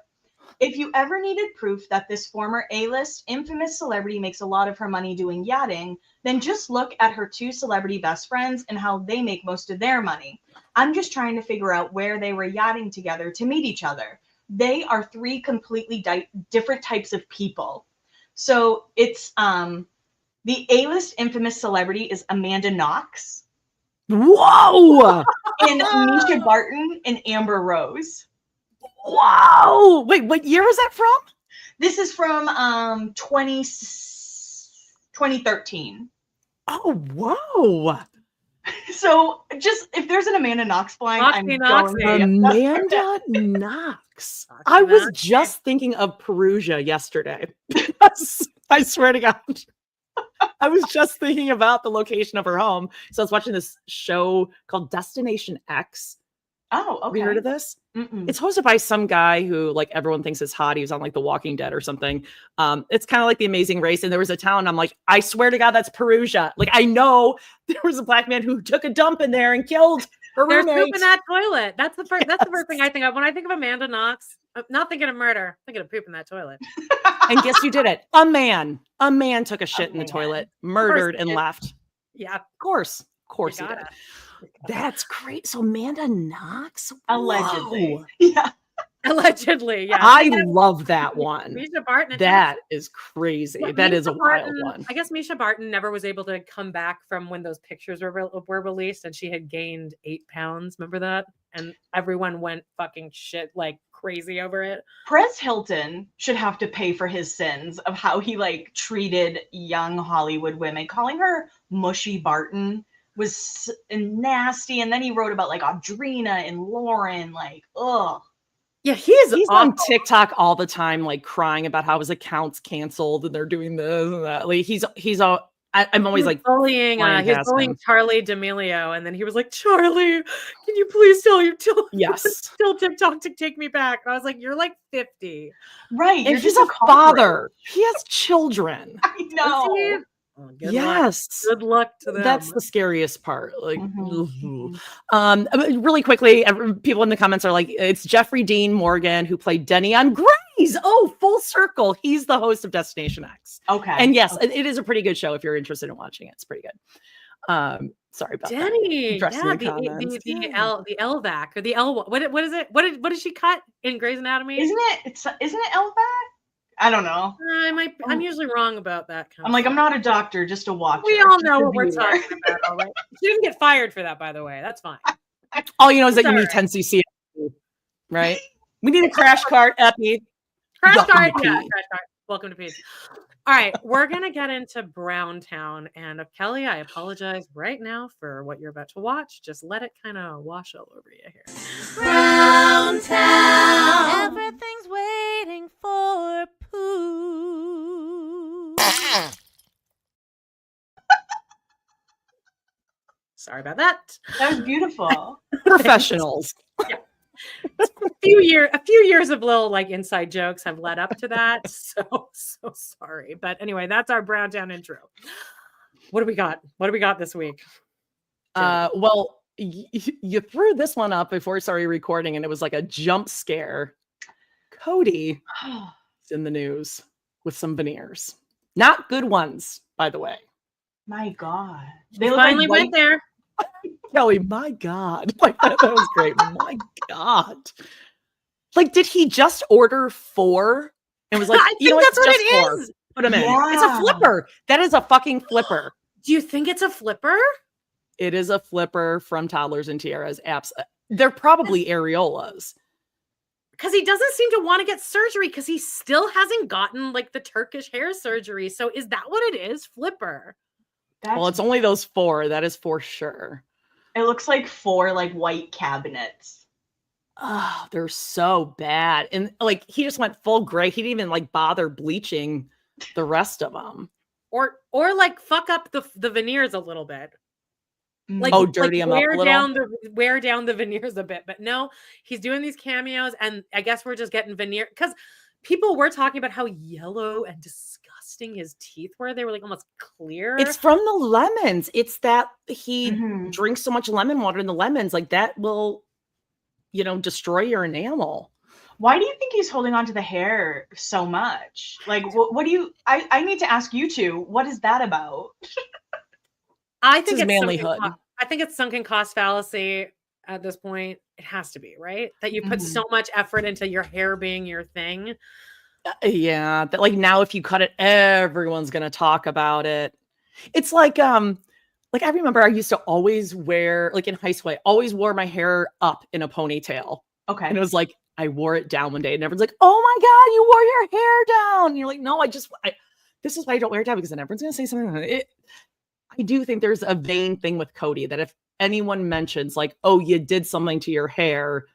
If you ever needed proof that this former A-list infamous celebrity makes a lot of her money doing yachting, then just look at her two celebrity best friends and how they make most of their money. I'm just trying to figure out where they were yachting together to meet each other. They are three completely different types of people. So it's the A-list infamous celebrity is Amanda Knox. Whoa! And Misha Barton and Amber Rose. Wow! Wait, what year was that from? This is from 2013. Oh, whoa! So just if there's an Amanda Knox blind, Amanda Knox. I was just thinking of Perugia yesterday. I swear to God. I was just thinking about the location of her home. So I was watching this show called Destination X. Oh, okay. Have you heard of this? Mm-mm. It's hosted by some guy who like everyone thinks is hot. He was on like The Walking Dead or something. It's kind of like The Amazing Race. And there was a town. I'm like, I swear to God, that's Perugia. Like I know there was a black man who took a dump in there and killed her roommate. There's poop in that toilet. That's the first. That's the first thing I think of when I think of Amanda Knox. I'm not thinking of murder. I'm thinking of poop in that toilet. And guess who did it? A man took a shit in the toilet, murdered and left. Yeah, of course he did. That's great. So Amanda Knox, allegedly. Whoa. Yeah. Allegedly, yeah. I love that one. Misha Barton. That is crazy. That Misha is a Barton, wild one. I guess Misha Barton never was able to come back from when those pictures were released, and she had gained 8 pounds. Remember that? And everyone went fucking shit like crazy over it. Perez Hilton should have to pay for his sins of how he like treated young Hollywood women, calling her Mushy Barton was nasty. And then he wrote about like Audrina and Lauren, like, ugh. Yeah, he's on TikTok all the time, like crying about how his account's canceled and they're doing this and that. Like I'm always like bullying. He's bullying Charlie D'Amelio, and then he was like, "Charlie, can you please tell TikTok to take me back?" And I was like, "You're like 50, right? And he's a father. He has children. I know." Oh, Good luck to them. That's the scariest part. Like, really quickly, people in the comments are like, it's Jeffrey Dean Morgan who played Denny on Grey's. Oh, full circle. He's the host of Destination X. Okay. And yes, it is a pretty good show if you're interested in watching it. It's pretty good. Sorry about Denny. that. The LVAC or the L. What is it? What did she cut in Grey's Anatomy? Isn't it LVAC? I don't know. I'm usually wrong about that kind I'm of like, stuff. I'm not a doctor, just a watcher. We all just know a what we're viewer. talking about. All right. She didn't get fired for that, by the way. That's fine. All you know is that you It's need 10 cc, right? We need a crash cart, Epi. Crash Welcome cart. to Yeah, Pete. crash cart. Welcome to Pete. All right, we're gonna get into Browntown, and Kelly, I apologize right now for what you're about to watch. Just let it kind of wash all over you here. Browntown. Everything's waiting for Pooh. Sorry about that. That was beautiful. Professionals. A few years of little like inside jokes have led up to that. So sorry. But anyway, that's our Browntown intro. What do we got? What do we got this week? Well, you threw this one up before we started recording, and it was like a jump scare. Kody is in the news with some veneers. Not good ones, by the way. My God. They finally went there. Kelly, my God. Like, that was great. My God. Like, did he just order 4? And was like, I think that's what it 4. is. Put them in. Yeah. It's a flipper. That is a fucking flipper. Do you think it's a flipper? It is a flipper from Toddlers and Tiaras apps. They're probably areolas. Because he doesn't seem to want to get surgery because he still hasn't gotten like the Turkish hair surgery. So is that what it is? Flipper. Well, it's only those 4. That is for sure. It looks like 4 like white cabinets. Oh, they're so bad. And like, he just went full gray. He didn't even like bother bleaching the rest of them. Or like fuck up the veneers a little bit. Like, dirty them up a little. Wear down the veneers a bit. But no, he's doing these cameos, and I guess we're just getting veneer because people were talking about how yellow and disgusting his teeth were. They were like almost clear. It's from the lemons. It's that he drinks so much lemon water in the lemons, like that will, destroy your enamel. Why do you think he's holding on to the hair so much? Like, what do you? I need to ask you two. What is that about? I think it's manlyhood. I think it's sunken cost fallacy at this point. It has to be, right? That you put so much effort into your hair being your thing. Yeah, that like now if you cut it, everyone's gonna talk about it. It's like I remember I used to always wear, like in high school, I always wore my hair up in a ponytail. Okay. And it was like I wore it down one day and everyone's like, oh my God, you wore your hair down. And you're like, no, this is why I don't wear it down, because then everyone's gonna say something. I do think there's a vain thing with Kody that if anyone mentions like, oh, you did something to your hair,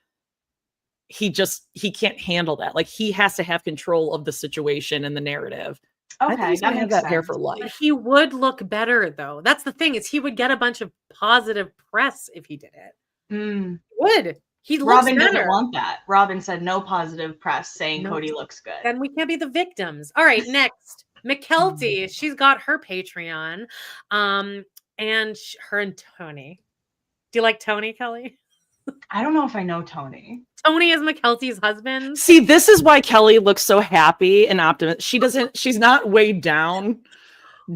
he can't handle that. Like he has to have control of the situation and the narrative. Okay, I think he's gonna have that hair for But life. he would look better though. That's the thing, is he would get a bunch of positive press if he did it. Mm. Would. He looks Robin better. doesn't want that. Robin said no positive press saying Kody looks good. Then we can't be the victims. All right, next. McKelty, she's got her Patreon. And her and Tony. Do you like Tony, Kelly? I don't know if I know Tony. Tony is McKelty's husband. See, this is why Kelly looks so happy and optimistic. She's not weighed down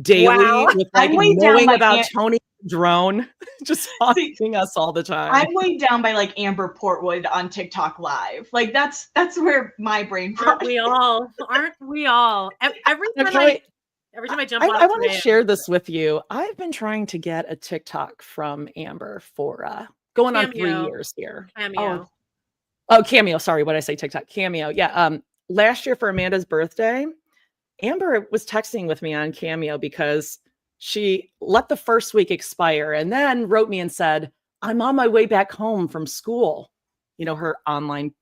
daily with like knowing about Tony Drone just haunting us all the time. I'm weighed down by like Amber Portwood on TikTok Live. Like that's where my brain. Aren't we all? Aren't we all? Every time I jump on, I want to share this with you. I've been trying to get a TikTok from Amber for going on 3 years here. Cameo. Oh, Cameo. Sorry, what did I say? TikTok. Cameo. Yeah. Last year for Amanda's birthday, Amber was texting with me on Cameo because she let the first week expire and then wrote me and said, I'm on my way back home from school. Her online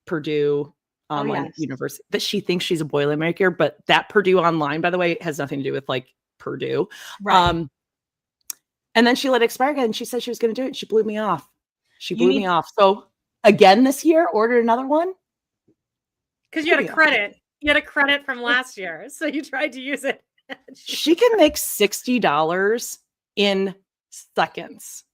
Purdue online university, that she thinks she's a Boilermaker, but that Purdue online, by the way, has nothing to do with like Purdue. Right. And then she let it expire again and she said she was going to do it. She blew me off. Me off. So again this year, ordered another one. Because you had a credit. You had a credit from last year. So you tried to use it. She can make $60 in seconds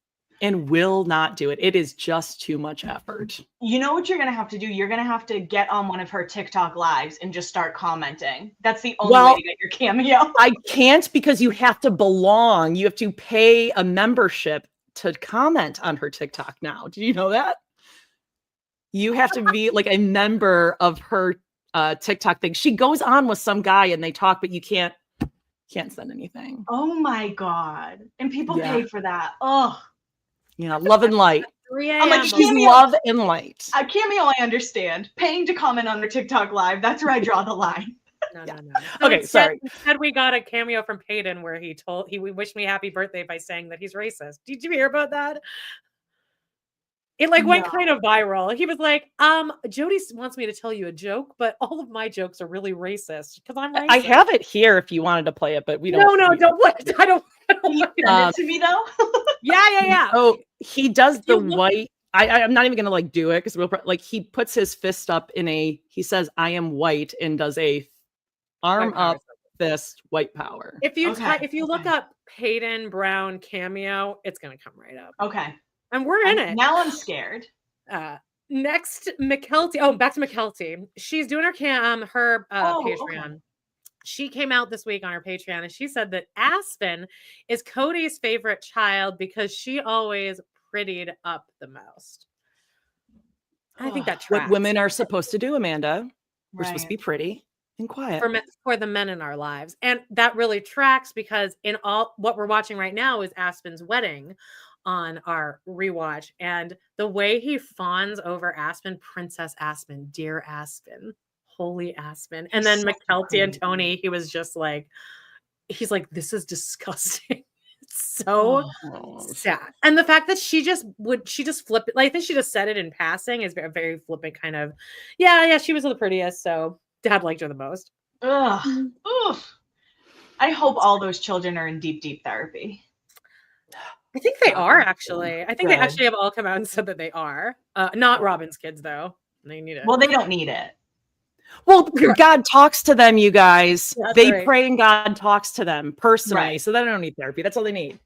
and will not do it. It is just too much effort. You know what you're going to have to do? You're going to have to get on one of her TikTok lives and just start commenting. That's the only way to get your Cameo. I can't, because you have to belong. You have to pay a membership to comment on her TikTok now. Did you know that? You have to be like a member of her TikTok thing. She goes on with some guy and they talk, but you can't send anything. Oh my God. And people Yeah. pay for that. Oh. Yeah, love and light. 3 I'm like, a.m. She's Cameo. love and light. Cameo, I understand. Paying to comment on their TikTok live, that's where I draw the line. No. Okay, sorry. Instead, we got a cameo from Peyton where he wished me happy birthday by saying that he's racist. Did you hear about that? It like went kind of viral. He was like, Jodies wants me to tell you a joke, but all of my jokes are really racist because I'm racist. I have it here if you wanted to play it, but we don't. No, don't play it. I don't. Can you send it to me though? Yeah. Oh, he does the You look- white. I'm not even gonna like do it because like he puts his fist up he says I am white and does a arm up fist white power. If you look up Peyton Brown cameo, it's gonna come right up. Okay. And we're in it. Now I'm scared. Next, McKelty. Oh, back to McKelty. She's doing her Patreon. Okay. She came out this week on her Patreon and she said that Aspen is Kody's favorite child because she always prettied up the most. I think that tracks. What women are supposed to do, Amanda. We're supposed to be Right. pretty and quiet. For the men in our lives. And that really tracks because in all what we're watching right now is Aspen's wedding on our rewatch. And the way he fawns over Aspen, Princess Aspen, dear Aspen, holy Aspen. And then McKelty and Tony, he was just like, he's like, this is disgusting. It's so sad. And the fact that she just flip it, like I think she just said it in passing is a very flippant kind of, yeah, she was the prettiest. So Dad liked her the most. Ugh. Oof. I hope all those children are in deep therapy. I think they are actually. I think they actually have all come out and said that they are. Not Robin's kids though. They need it. Well, they don't need it. Well, God talks to them, you guys. That's they right. pray and God talks to them personally. Right. So they don't need therapy. That's all they need.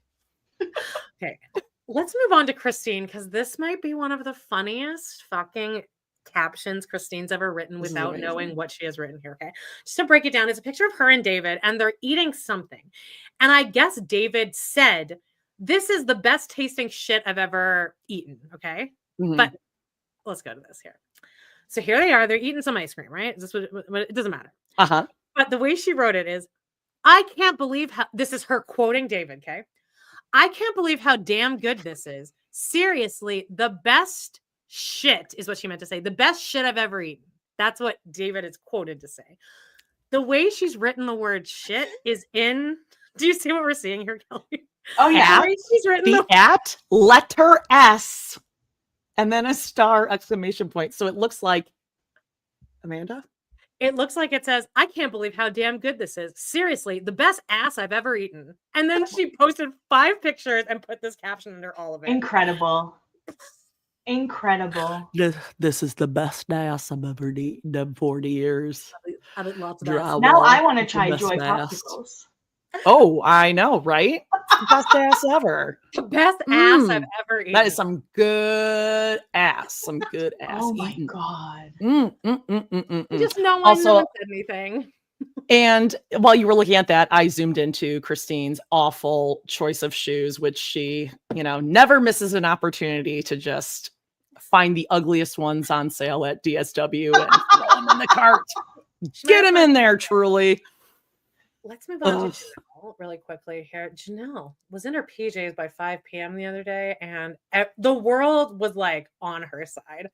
Okay. Let's move on to Christine because this might be one of the funniest fucking captions Christine's ever written without knowing what she has written here. Okay. Just to break it down, it's a picture of her and David, and they're eating something. And I guess David said, "This is the best tasting shit I've ever eaten." Okay. Mhm. But let's go to this here. So here they are. They're eating some ice cream, right? Is this what it doesn't matter. Uh-huh. But the way she wrote it is, I can't believe how this is her quoting David. Okay. I can't believe how damn good this is. Seriously, the best shit is what she meant to say. The best shit I've ever eaten. That's what David is quoted to say. The way she's written the word shit is in. Do you see what we're seeing here, Kelly? Oh yeah. The way she's written The at letter S and then a star exclamation point. So it looks like Amanda. It looks like it says, I can't believe how damn good this is. Seriously, the best ass I've ever eaten. And then she posted 5 pictures and put this caption under all of it. Incredible. Incredible. This is the best ass I've ever eaten in 40 years. I did lots of ass. Now I want to try The best Joy ass. popsicles. Oh, I know, right? It's the best ass ever. The best ass I've ever eaten. That is some good ass. Some good ass. Oh my eaten. God. Just no one Also- said anything. And while you were looking at that, I zoomed into Christine's awful choice of shoes, which she, never misses an opportunity to just find the ugliest ones on sale at DSW and throw them in the cart. Get them in there, truly. Let's move on to Janelle really quickly here. Janelle was in her PJs by 5 p.m. the other day, and the world was like on her side.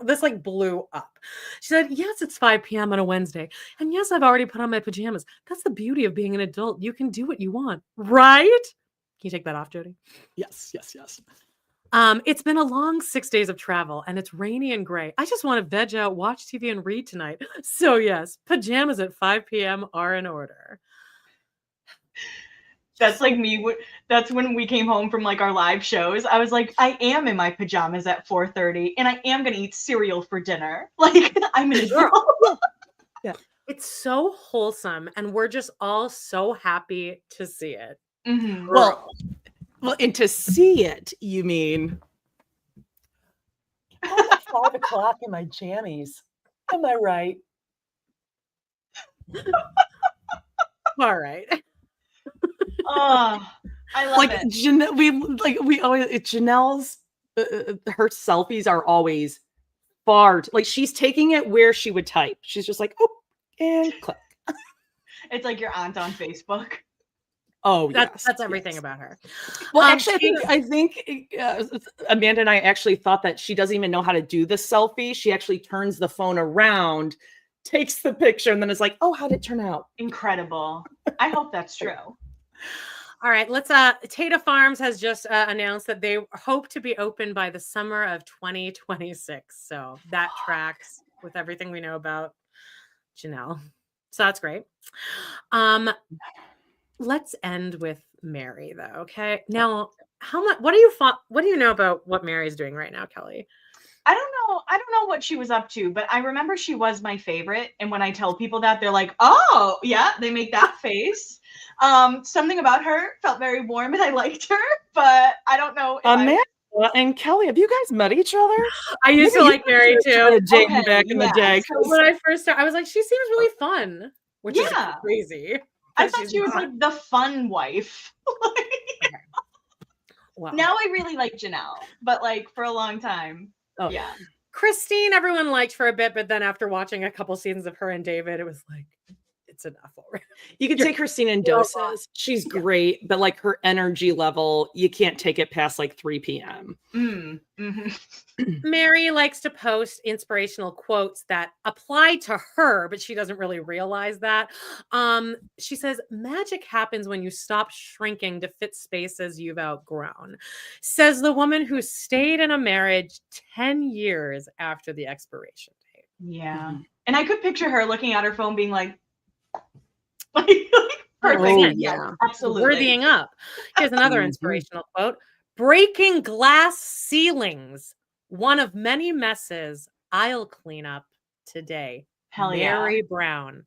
This like blew up. She said, yes, it's 5 p.m. on a Wednesday. And yes, I've already put on my pajamas. That's the beauty of being an adult. You can do what you want, right? Can you take that off, Jody? Yes. It's been a long 6 days of travel and it's rainy and gray. I just want to veg out, watch TV, and read tonight. So yes, pajamas at 5 p.m. are in order. That's like me. That's when we came home from like our live shows. I was like, I am in my pajamas at 4:30 and I am going to eat cereal for dinner. Like I'm an adult. Yeah. It's so wholesome and we're just all so happy to see it. Mm-hmm. Well, and to see it, you mean 5 o'clock in my jammies. Am I right? All right. Oh, I love it. Janelle's her selfies are always far, like she's taking it where she would type. She's just like, oh, and click. It's like your aunt on Facebook. Oh, That's everything about her. Well, actually, I think Amanda and I actually thought that she doesn't even know how to do the selfie. She actually turns the phone around, takes the picture, and then is like, oh, how'd it turn out? Incredible. I hope that's true. All right, let's Tata Farms has just announced that they hope to be open by the summer of 2026. So that tracks with everything we know about Janelle. So that's great. Let's end with Mary though. Okay. Now, what do you know about what Mary's doing right now, Kelli? I don't know what she was up to, but I remember she was my favorite. And when I tell people that, they're like, oh, yeah, they make that face. Something about her felt very warm and I liked her, but I don't know. Amanda and Kelli, have you guys met each other? I used to like Mary too. Back in the day. So when I first started, I was like, she seems really fun, which is crazy. I thought she was like the fun wife. Okay. Wow. Now I really like Janelle, but like for a long time. Oh yeah. Christine, everyone liked for a bit, but then after watching a couple seasons of her and David, it was like, it's enough already. You can take Christine in doses. She's great, but like her energy level, you can't take it past like 3 p.m. Mary likes to post inspirational quotes that apply to her, but she doesn't really realize that. She says, magic happens when you stop shrinking to fit spaces you've outgrown, says the woman who stayed in a marriage 10 years after the expiration date. Yeah. And I could picture her looking at her phone being like perfect. Oh, yeah, absolutely. Worthying up. Here's another inspirational quote. Breaking glass ceilings. One of many messes I'll clean up today. Hell Mary yeah. Brown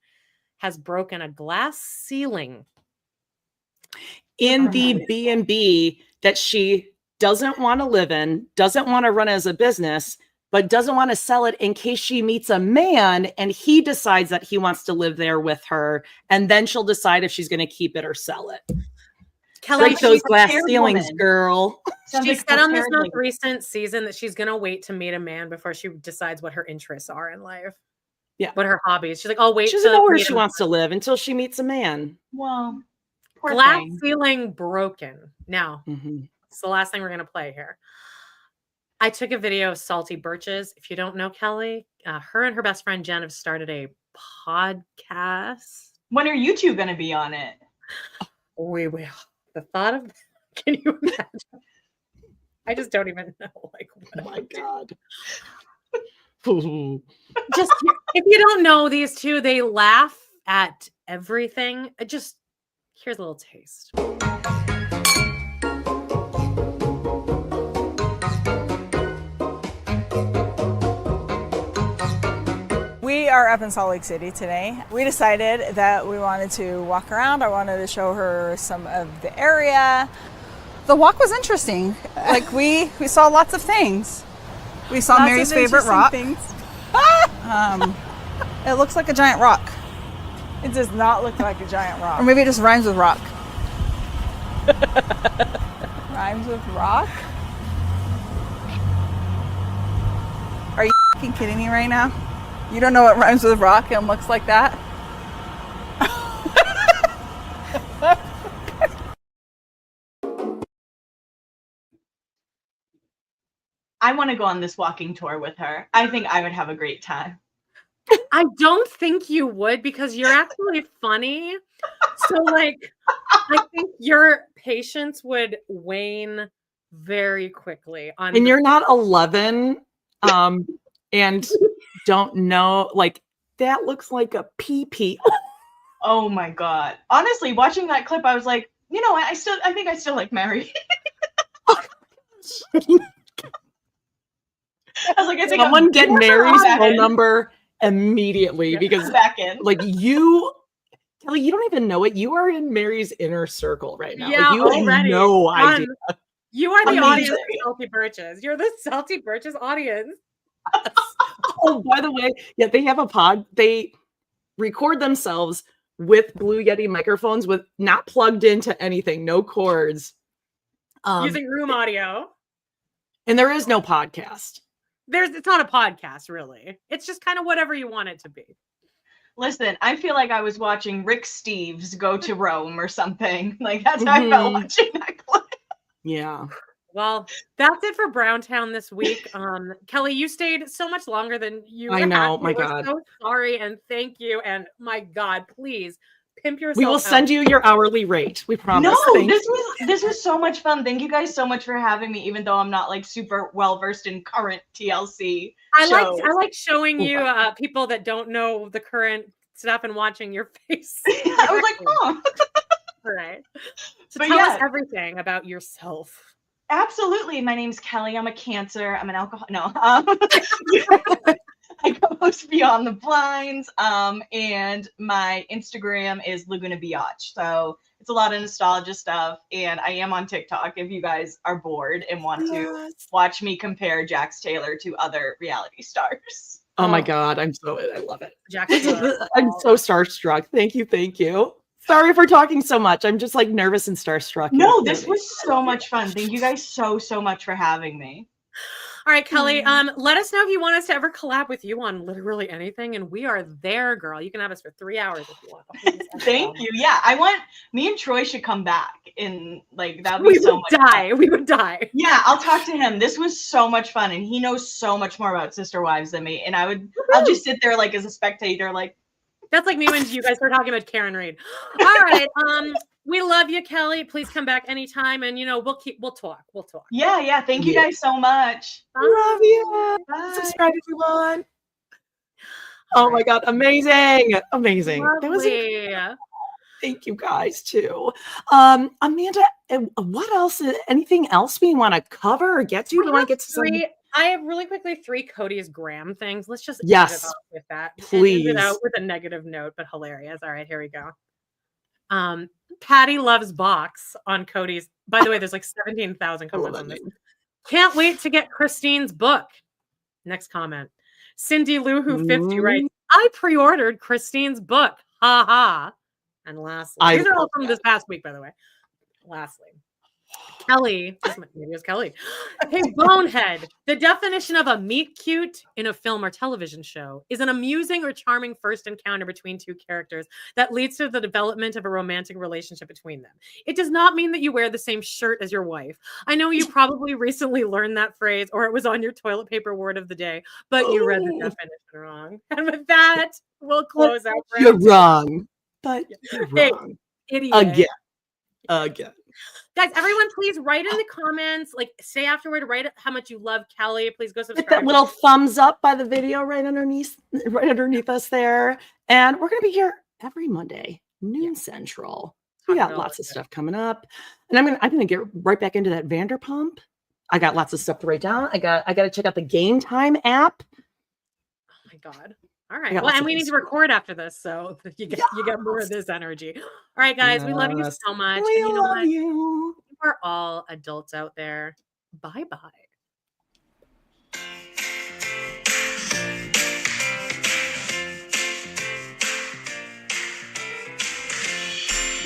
has broken a glass ceiling in the B&B that she doesn't want to live in, doesn't want to run as a business, but doesn't want to sell it in case she meets a man and he decides that he wants to live there with her. And then she'll decide if she's going to keep it or sell it. Kelli, like those glass ceilings, girl. She said on this most recent season that she's going to wait to meet a man before she decides what her interests are in life. Yeah. What her hobbies. She's like, I'll wait. She doesn't know where she wants to live until she meets a man. Well, glass ceiling broken. Now, it's the last thing we're going to play here. I took a video of Salty Birches. If you don't know Kelli, her and her best friend Jen have started a podcast. When are you two going to be on it? We will. The thought of that, can you imagine? I just don't even know. Like, what oh my God. Just if you don't know these two, they laugh at everything. Just here's a little taste. We are up in Salt Lake City today. We decided that we wanted to walk around. I wanted to show her some of the area. The walk was interesting. Like we saw lots of things. We saw Mary's favorite rock. It looks like a giant rock. It does not look like a giant rock. Or maybe it just rhymes with rock. Rhymes with rock? Are you f***ing kidding me right now? You don't know what rhymes with rock and looks like that? I want to go on this walking tour with her. I think I would have a great time. I don't think you would because you're actually funny. So like, I think your patience would wane very quickly. And you're not 11 and don't know, like, that looks like a pee-pee. Oh my God. Honestly, watching that clip, I was like, you know what? I think I still like Mary. I was like, I think someone get Mary's phone number immediately because back in. Like you, Kelli, you don't even know it. You are in Mary's inner circle right now. Yeah, like, you have no idea. You are the audience of Salty Birches. You're the Salty Birches audience. Oh, by the way, yeah, they have a pod. They record themselves with Blue Yeti microphones with not plugged into anything, no cords. Using room audio. And there is no podcast. It's not a podcast, really. It's just kind of whatever you want it to be. Listen, I feel like I was watching Rick Steves go to Rome or something. Like, that's how I felt watching that clip. Yeah. Well, that's it for Browntown this week. Kelli, you stayed so much longer than you I know, had. my We're God. so sorry and thank you. And my God, please pimp yourself We will send out. you your hourly rate. We promise. No, this was so much fun. Thank you guys so much for having me, even though I'm not like super well versed in current TLC shows. I like showing you people that don't know the current stuff and watching your face. I was like, oh. All right. So But tell yeah. us everything about yourself. Absolutely. My name's Kelli. I'm a Cancer. I'm an alcohol. No. I co-host Beyond the Blinds. And my Instagram is Laguna Biatch. So it's a lot of nostalgia stuff. And I am on TikTok if you guys are bored and want to watch me compare Jax Taylor to other reality stars. Oh my God. I love it. Jax Taylor. I'm so starstruck. Thank you. Sorry for talking so much. I'm just like nervous and starstruck. No, this was so much fun. Thank you guys so much for having me. All right, Kelli, let us know if you want us to ever collab with you on literally anything. And we are there, girl. You can have us for 3 hours if you want. Thank you. Yeah, me and Troy should come back and like that would be so much fun. We would die. Yeah, I'll talk to him. This was so much fun. And he knows so much more about Sister Wives than me. And I'll just sit there like as a spectator, like. That's like me when you guys start talking about Karen Reed. All right. We love you, Kelli. Please come back anytime. And we'll talk. Yeah. Thank you guys so much. Love you. Bye. Subscribe everyone. Oh my God. Amazing. Lovely. Thank you guys too. Amanda, what else? Anything else we want to cover or get to? Do you want to get to some? I have really quickly 3 Cody's Graham things. Let's just end Yes, it off with that. please. And end it out with a negative note, but hilarious. All right, here we go. Patty loves box on Cody's. By the way, there's like 17,000 comments on this. Can't wait to get Christine's book. Next comment. Cindy Lou Who 50 writes, I pre-ordered Christine's book. Ha ha. And lastly, these are all from this past week, by the way. Lastly, Kelli, maybe it was Kelli. Hey, bonehead. The definition of a meet cute in a film or television show is an amusing or charming first encounter between 2 characters that leads to the development of a romantic relationship between them. It does not mean that you wear the same shirt as your wife. I know you probably recently learned that phrase or it was on your toilet paper word of the day, but you read the definition wrong. And with that, we'll close out. You're wrong. But you're wrong. Idiot. Again. Guys, everyone, please write in the comments. Like, say afterward, write how much you love Kelli. Please go subscribe. Hit that little thumbs up by the video right underneath us there. And we're gonna be here every Monday, noon Central. We got lots of stuff coming up, and I'm gonna get right back into that Vanderpump. I got lots of stuff to write down. I got to check out the Game Time app. Oh my God. All right. Well, and we need to record after this, so you get more of this energy. All right, guys, we love you so much. We and you know love what? you. We're all adults out there. Bye-bye.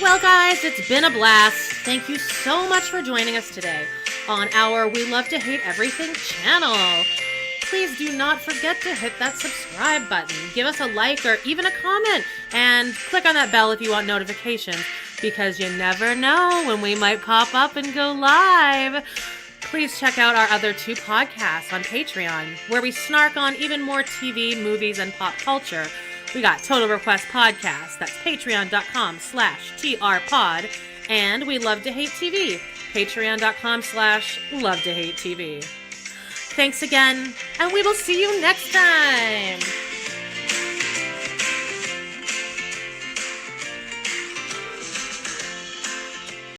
Well, guys, it's been a blast. Thank you so much for joining us today on our We Love to Hate Everything channel. Please do not forget to hit that subscribe button. Give us a like or even a comment. And click on that bell if you want notifications, because you never know when we might pop up and go live. Please check out our other 2 podcasts on Patreon, where we snark on even more TV, movies, and pop culture. We got Total Request Podcast. That's patreon.com/trpod. And We Love to Hate TV. Patreon.com/Love to Hate TV. Thanks again, and we will see you next time.